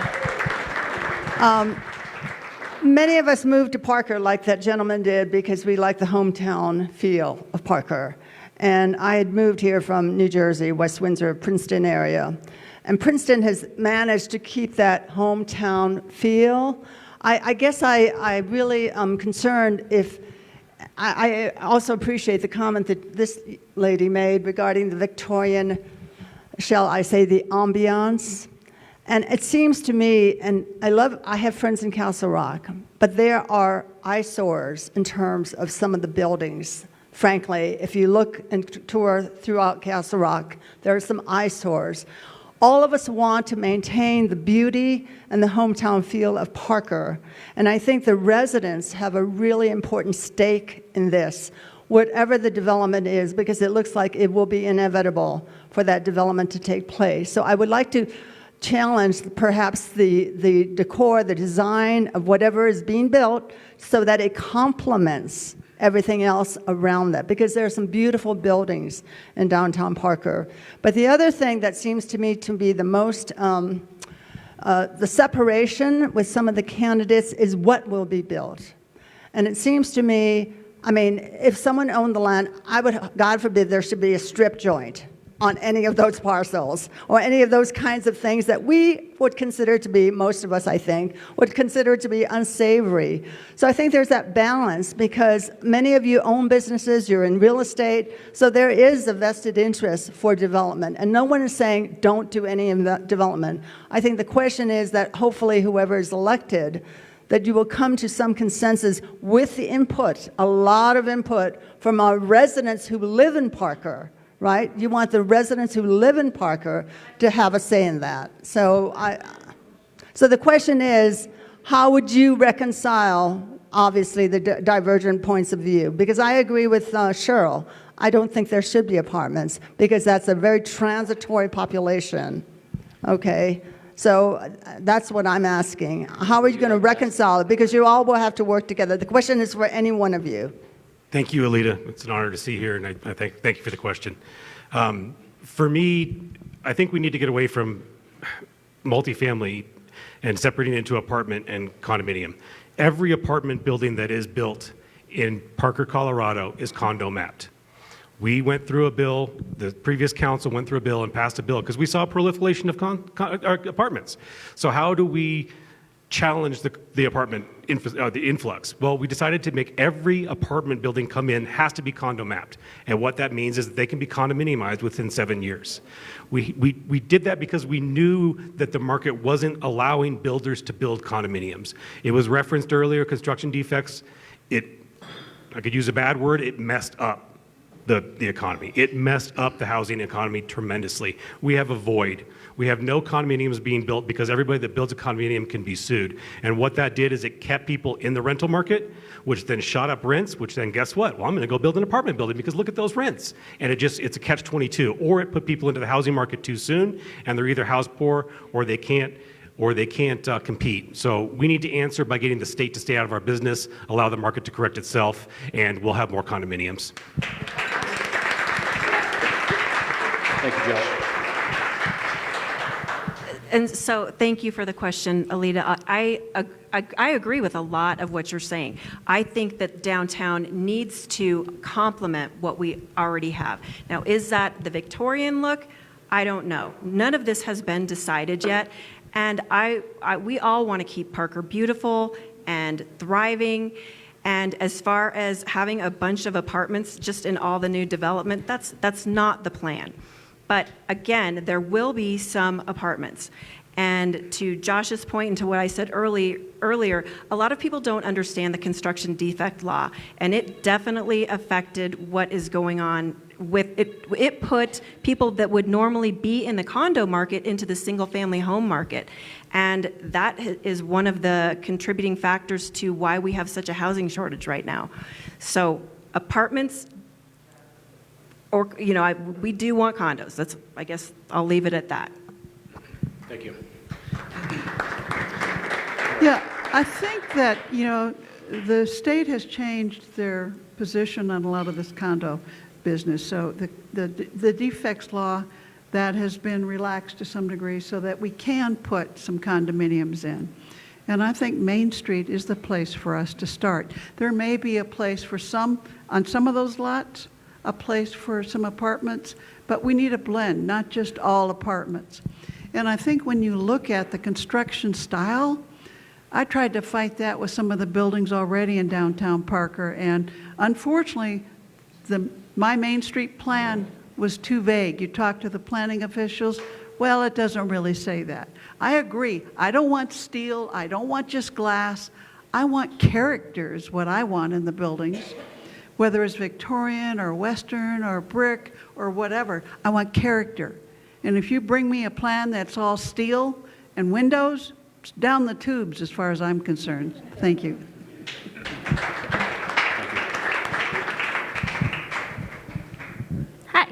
Speaker 11: Many of us moved to Parker like that gentleman did because we like the hometown feel of Parker. And I had moved here from New Jersey, West Windsor, Princeton area. And Princeton has managed to keep that hometown feel. I guess I really am concerned if, I also appreciate the comment that this lady made regarding the Victorian, shall I say, the ambiance. And it seems to me, and I have friends in Castle Rock, but there are eyesores in terms of some of the buildings. Frankly, if you look and tour throughout Castle Rock, there are some eyesores. All of us want to maintain the beauty and the hometown feel of Parker, and I think the residents have a really important stake in this, whatever the development is, because it looks like it will be inevitable for that development to take place. So I would like to challenge perhaps the decor, the design of whatever is being built so that it complements everything else around that, because there are some beautiful buildings in downtown Parker. But the other thing that seems to me to be the most, the separation with some of the candidates is what will be built. And it seems to me, I mean, if someone owned the land, I would, God forbid, there should be a strip joint on any of those parcels or any of those kinds of things that we would consider to be, most of us I think, would consider to be unsavory. So I think there's that balance because many of you own businesses, you're in real estate, so there is a vested interest for development. And no one is saying don't do any development. I think the question is that hopefully whoever is elected, that you will come to some consensus with the input, a lot of input from our residents who live in Parker, right? You want the residents who live in Parker to have a say in that. So the question is, how would you reconcile, obviously, the divergent points of view? Because I agree with Cheryl. I don't think there should be apartments because that's a very transitory population, okay? So that's what I'm asking. How are you going to reconcile it? Because you all will have to work together. The question is for any one of you.
Speaker 5: Thank you, Alita. It's an honor to see you here, and I thank you for the question. For me, I think we need to get away from multifamily and separating it into apartment and condominium. Every apartment building that is built in Parker, Colorado is condo mapped. We went through a bill, the previous council went through a bill and passed a bill because we saw a proliferation of apartments. So how do we challenge the apartment the influx? Well, we decided to make every apartment building come in has to be condo mapped. And what that means is that they can be condominiumized within 7 years. We did that because we knew that the market wasn't allowing builders to build condominiums. It was referenced earlier, construction defects. I could use a bad word, it messed up the economy. It messed up the housing economy tremendously. We have a void. We have no condominiums being built because everybody that builds a condominium can be sued. And what that did is it kept people in the rental market, which then shot up rents, which then guess what? Well, I'm going to go build an apartment building because look at those rents. And it's a catch-22. Or it put people into the housing market too soon, and they're either house poor or they can't compete. So we need to answer by getting the state to stay out of our business, allow the market to correct itself, and we'll have more condominiums.
Speaker 1: Thank you, Josh.
Speaker 6: And so thank you for the question, Alita. I agree with a lot of what you're saying. I think that downtown needs to complement what we already have. Now, is that the Victorian look? I don't know. None of this has been decided yet. And we all want to keep Parker beautiful and thriving. And as far as having a bunch of apartments just in all the new development, that's not the plan. But again, there will be some apartments. And to Josh's point and to what I said earlier, a lot of people don't understand the construction defect law, and it definitely affected what is going on with it. It put people that would normally be in the condo market into the single-family home market. And that is one of the contributing factors to why we have such a housing shortage right now. So apartments, or, you know, we do want condos. That's, I guess I'll leave it at that.
Speaker 1: Thank you.
Speaker 4: Yeah, I think that, you know, the state has changed their position on a lot of this condo business. So the defects law, that has been relaxed to some degree so that we can put some condominiums in. And I think Main Street is the place for us to start. There may be a place for some, on some of those lots, a place for some apartments, but we need a blend, not just all apartments. And I think when you look at the construction style, I tried to fight that with some of the buildings already in downtown Parker, and unfortunately, my Main Street plan was too vague. You talk to the planning officials, well, it doesn't really say that. I agree. I don't want steel. I don't want just glass. I want character is what I want in the buildings, whether it's Victorian or Western or brick or whatever. I want character. And if you bring me a plan that's all steel and windows, it's down the tubes as far as I'm concerned. Thank you.
Speaker 7: Hi.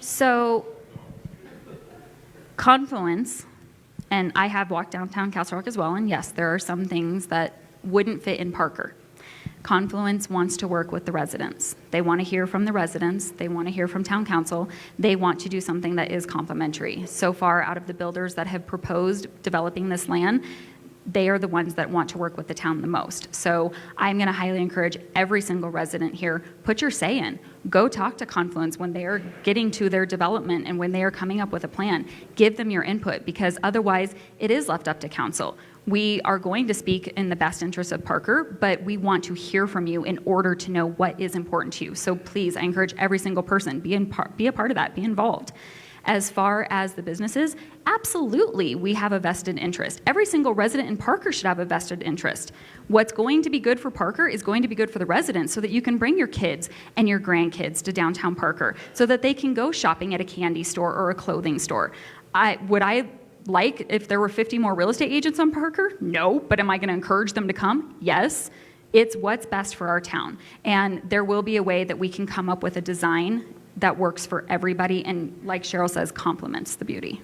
Speaker 7: So, Confluence, and I have walked downtown Castle Rock as well, and yes, there are some things that wouldn't fit in Parker. Confluence wants to work with the residents. They want to hear from the residents. They want to hear from town council. They want to do something that is complementary. So far, out of the builders that have proposed developing this land, they are the ones that want to work with the town the most. So I'm going to highly encourage every single resident here, put your say in. Go talk to Confluence when they are getting to their development and when they are coming up with a plan. Give them your input, because otherwise it is left up to council. We are going to speak in the best interest of Parker, but we want to hear from you in order to know what is important to you. So please, I encourage every single person, be a part of that, be involved. As far as the businesses, absolutely, we have a vested interest. Every single resident in Parker should have a vested interest. What's going to be good for Parker is going to be good for the residents, so that you can bring your kids and your grandkids to downtown Parker so that they can go shopping at a candy store or a clothing store. Would I like if there were 50 more real estate agents on Parker? No, but am I going to encourage them to come? Yes. It's what's best for our town. And there will be a way that we can come up with a design that works for everybody and, like Cheryl says, complements the beauty.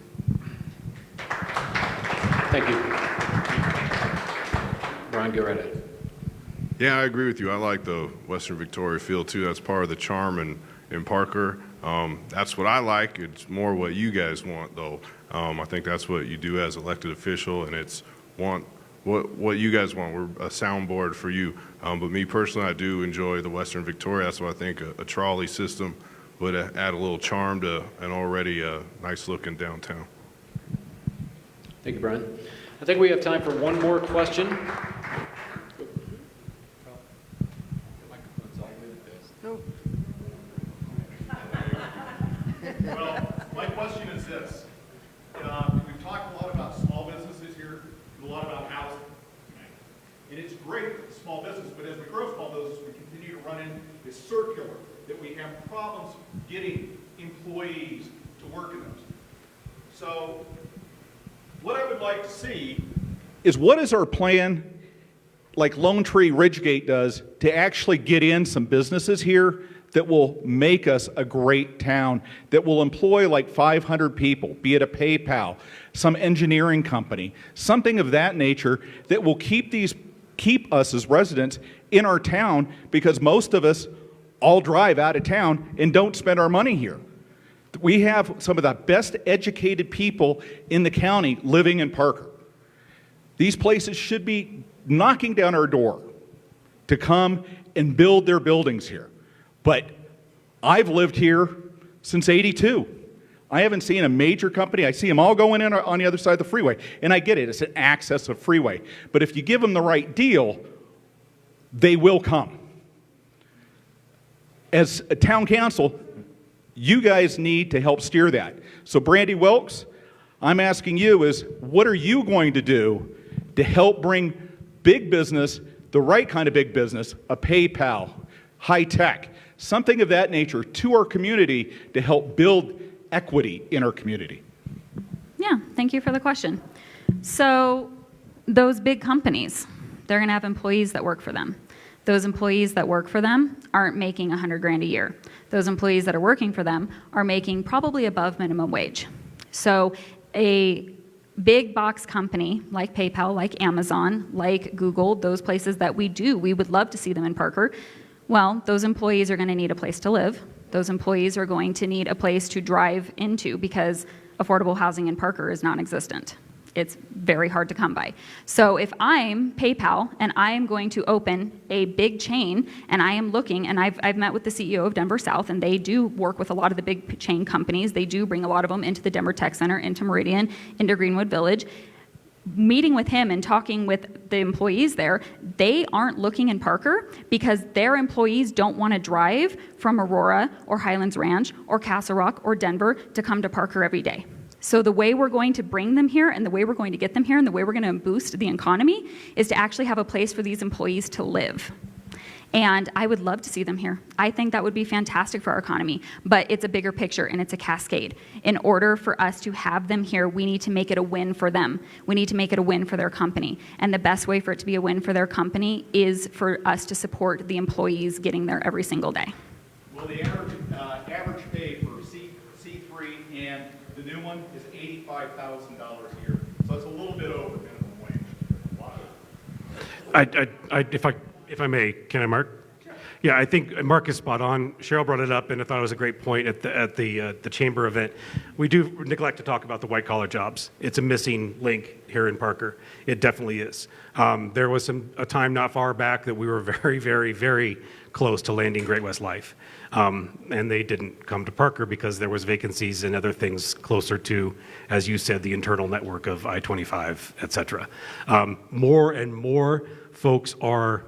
Speaker 1: Thank you. Brian, go right ahead.
Speaker 3: Yeah, I agree with you. I like the Western Victoria feel too. That's part of the charm in Parker. That's what I like. It's more what you guys want, though. I think that's what you do as elected official, and it's what you guys want. We're a soundboard for you. But me personally, I do enjoy the Western Victoria. That's why I think a trolley system would add a little charm to an already nice looking downtown.
Speaker 1: Thank you, Brian. I think we have time for one more question.
Speaker 12: Well, my question is this. We've talked a lot about small businesses here, and a lot about housing. And it's great, small business, but as we grow small business, we continue to run in this circular that we have problems getting employees to work in those. So what I would like to see is, what is our plan, like Lone Tree Ridgegate does, to actually get in some businesses here that will make us a great town, that will employ like 500 people, be it a PayPal, some engineering company, something of that nature that will keep us as residents in our town, because most of us all drive out of town and don't spend our money here. We have some of the best educated people in the county living in Parker. These places should be knocking down our door to come and build their buildings here. But I've lived here since '82. I haven't seen a major company. I see them all going in on the other side of the freeway. And I get it, it's an access of freeway. But if you give them the right deal, they will come. As a town council, you guys need to help steer that. So Brandy Wilks, I'm asking you is, what are you going to do to help bring big business, the right kind of big business, a PayPal, high tech, something of that nature to our community to help build equity in our community?
Speaker 7: Yeah, thank you for the question. So those big companies, they're going to have employees that work for them. Those employees that work for them aren't making $100,000 a year. Those employees that are working for them are making probably above minimum wage. So a big box company like PayPal, like Amazon, like Google, those places that we would love to see them in Parker. Well, those employees are going to need a place to live. Those employees are going to need a place to drive into because affordable housing in Parker is non-existent. It's very hard to come by. So if I'm PayPal and I am going to open a big chain and I am looking, and I've met with the CEO of Denver South, and they do work with a lot of the big chain companies. They do bring a lot of them into the Denver Tech Center, into Meridian, into Greenwood Village. Meeting with him and talking with the employees there, they aren't looking in Parker because their employees don't want to drive from Aurora or Highlands Ranch or Castle Rock or Denver to come to Parker every day. So the way we're going to bring them here and the way we're going to get them here and the way we're going to boost the economy is to actually have a place for these employees to live. And I would love to see them here. I think that would be fantastic for our economy, but it's a bigger picture and it's a cascade. In order for us to have them here, we need to make it a win for them. We need to make it a win for their company. And the best way for it to be a win for their company is for us to support the employees getting there every single day.
Speaker 12: Well, the average pay for C3 and the new one is $85,000 a year. So it's a little bit over minimum wage.
Speaker 5: If I may, can I, Mark? Yeah, I think Mark is spot on. Cheryl brought it up, and I thought it was a great point at the chamber event. We do neglect to talk about the white-collar jobs. It's a missing link here in Parker. It definitely is. There was a time not far back that we were very, very, very close to landing Great West Life, and they didn't come to Parker because there was vacancies and other things closer to, as you said, the internal network of I-25, et cetera. More and more folks are,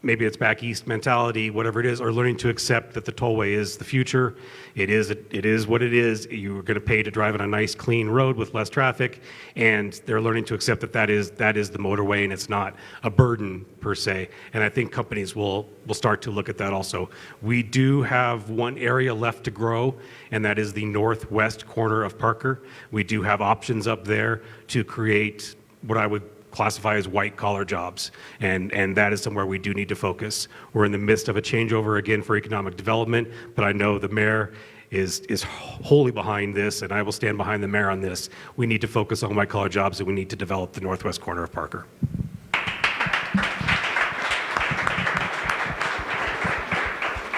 Speaker 5: maybe it's back east mentality, whatever it is, are learning to accept that the tollway is the future. It is what it is. You're going to pay to drive on a nice, clean road with less traffic, and they're learning to accept that is the motorway, and it's not a burden per se. And I think companies will start to look at that also. We do have one area left to grow, and that is the northwest corner of Parker. We do have options up there to create what I would classify as white-collar jobs, and that is somewhere we do need to focus. We're in the midst of a changeover again for economic development, but I know the mayor is wholly behind this, and I will stand behind the mayor on this. We need to focus on white-collar jobs, and we need to develop the northwest corner of Parker.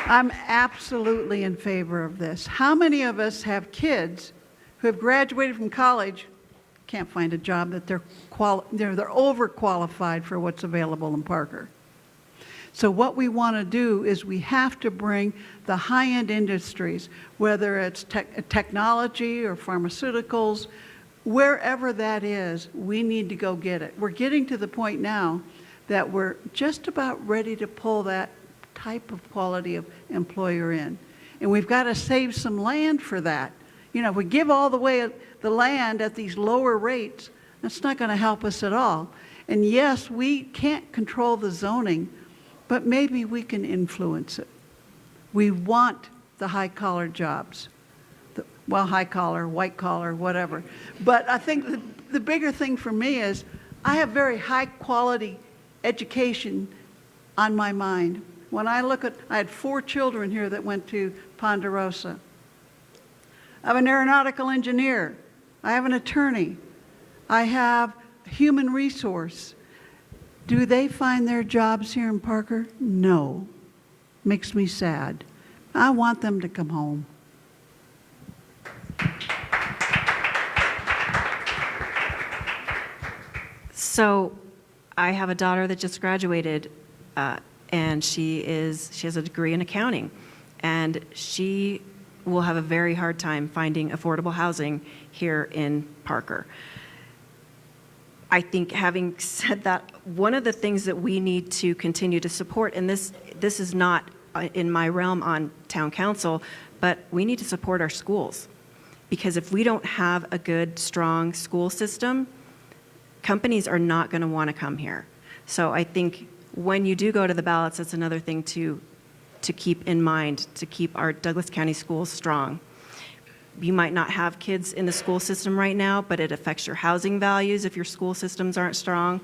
Speaker 4: I'm absolutely in favor of this. How many of us have kids who have graduated from college, can't find a job, that they're overqualified for what's available in Parker? So what we want to do is we have to bring the high-end industries, whether it's technology or pharmaceuticals, wherever that is, we need to go get it. We're getting to the point now that we're just about ready to pull that type of quality of employer in. And we've got to save some land for that. You know, if we give all the way the land at these lower rates, that's not going to help us at all. And yes, we can't control the zoning, but maybe we can influence it. We want the high-collar jobs. Well, high-collar, white-collar, whatever. But I think the bigger thing for me is I have very high-quality education on my mind. When I look at, I had 4 children here that went to Ponderosa. I have an aeronautical engineer. I have an attorney. I have human resource. Do they find their jobs here in Parker? No. Makes me sad. I want them to come home.
Speaker 6: So I have a daughter that just graduated, and she has a degree in accounting, and she will have a very hard time finding affordable housing here in Parker. I think, having said that, one of the things that we need to continue to support, and this is not in my realm on town council, but we need to support our schools. Because if we don't have a good, strong school system, companies are not going to want to come here. So I think when you do go to the ballots, that's another thing to keep in mind, to keep our Douglas County schools strong. You might not have kids in the school system right now, but it affects your housing values if your school systems aren't strong.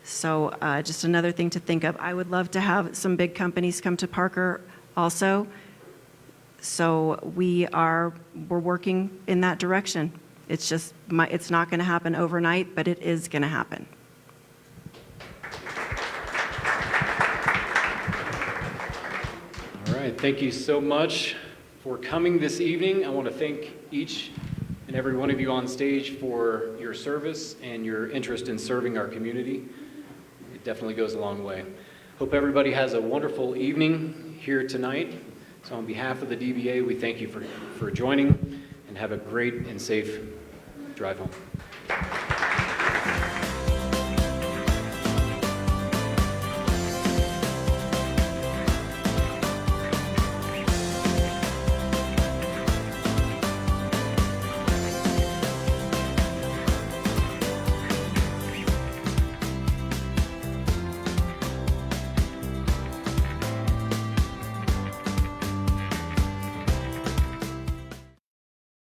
Speaker 6: So just another thing to think of. I would love to have some big companies come to Parker also. So we're working in that direction. It's not going to happen overnight, but it is going to happen.
Speaker 1: All right, thank you so much for coming this evening. I want to thank each and every one of you on stage for your service and your interest in serving our community. It definitely goes a long way. Hope everybody has a wonderful evening here tonight. So on behalf of the DBA, we thank you for joining, and have a great and safe drive home.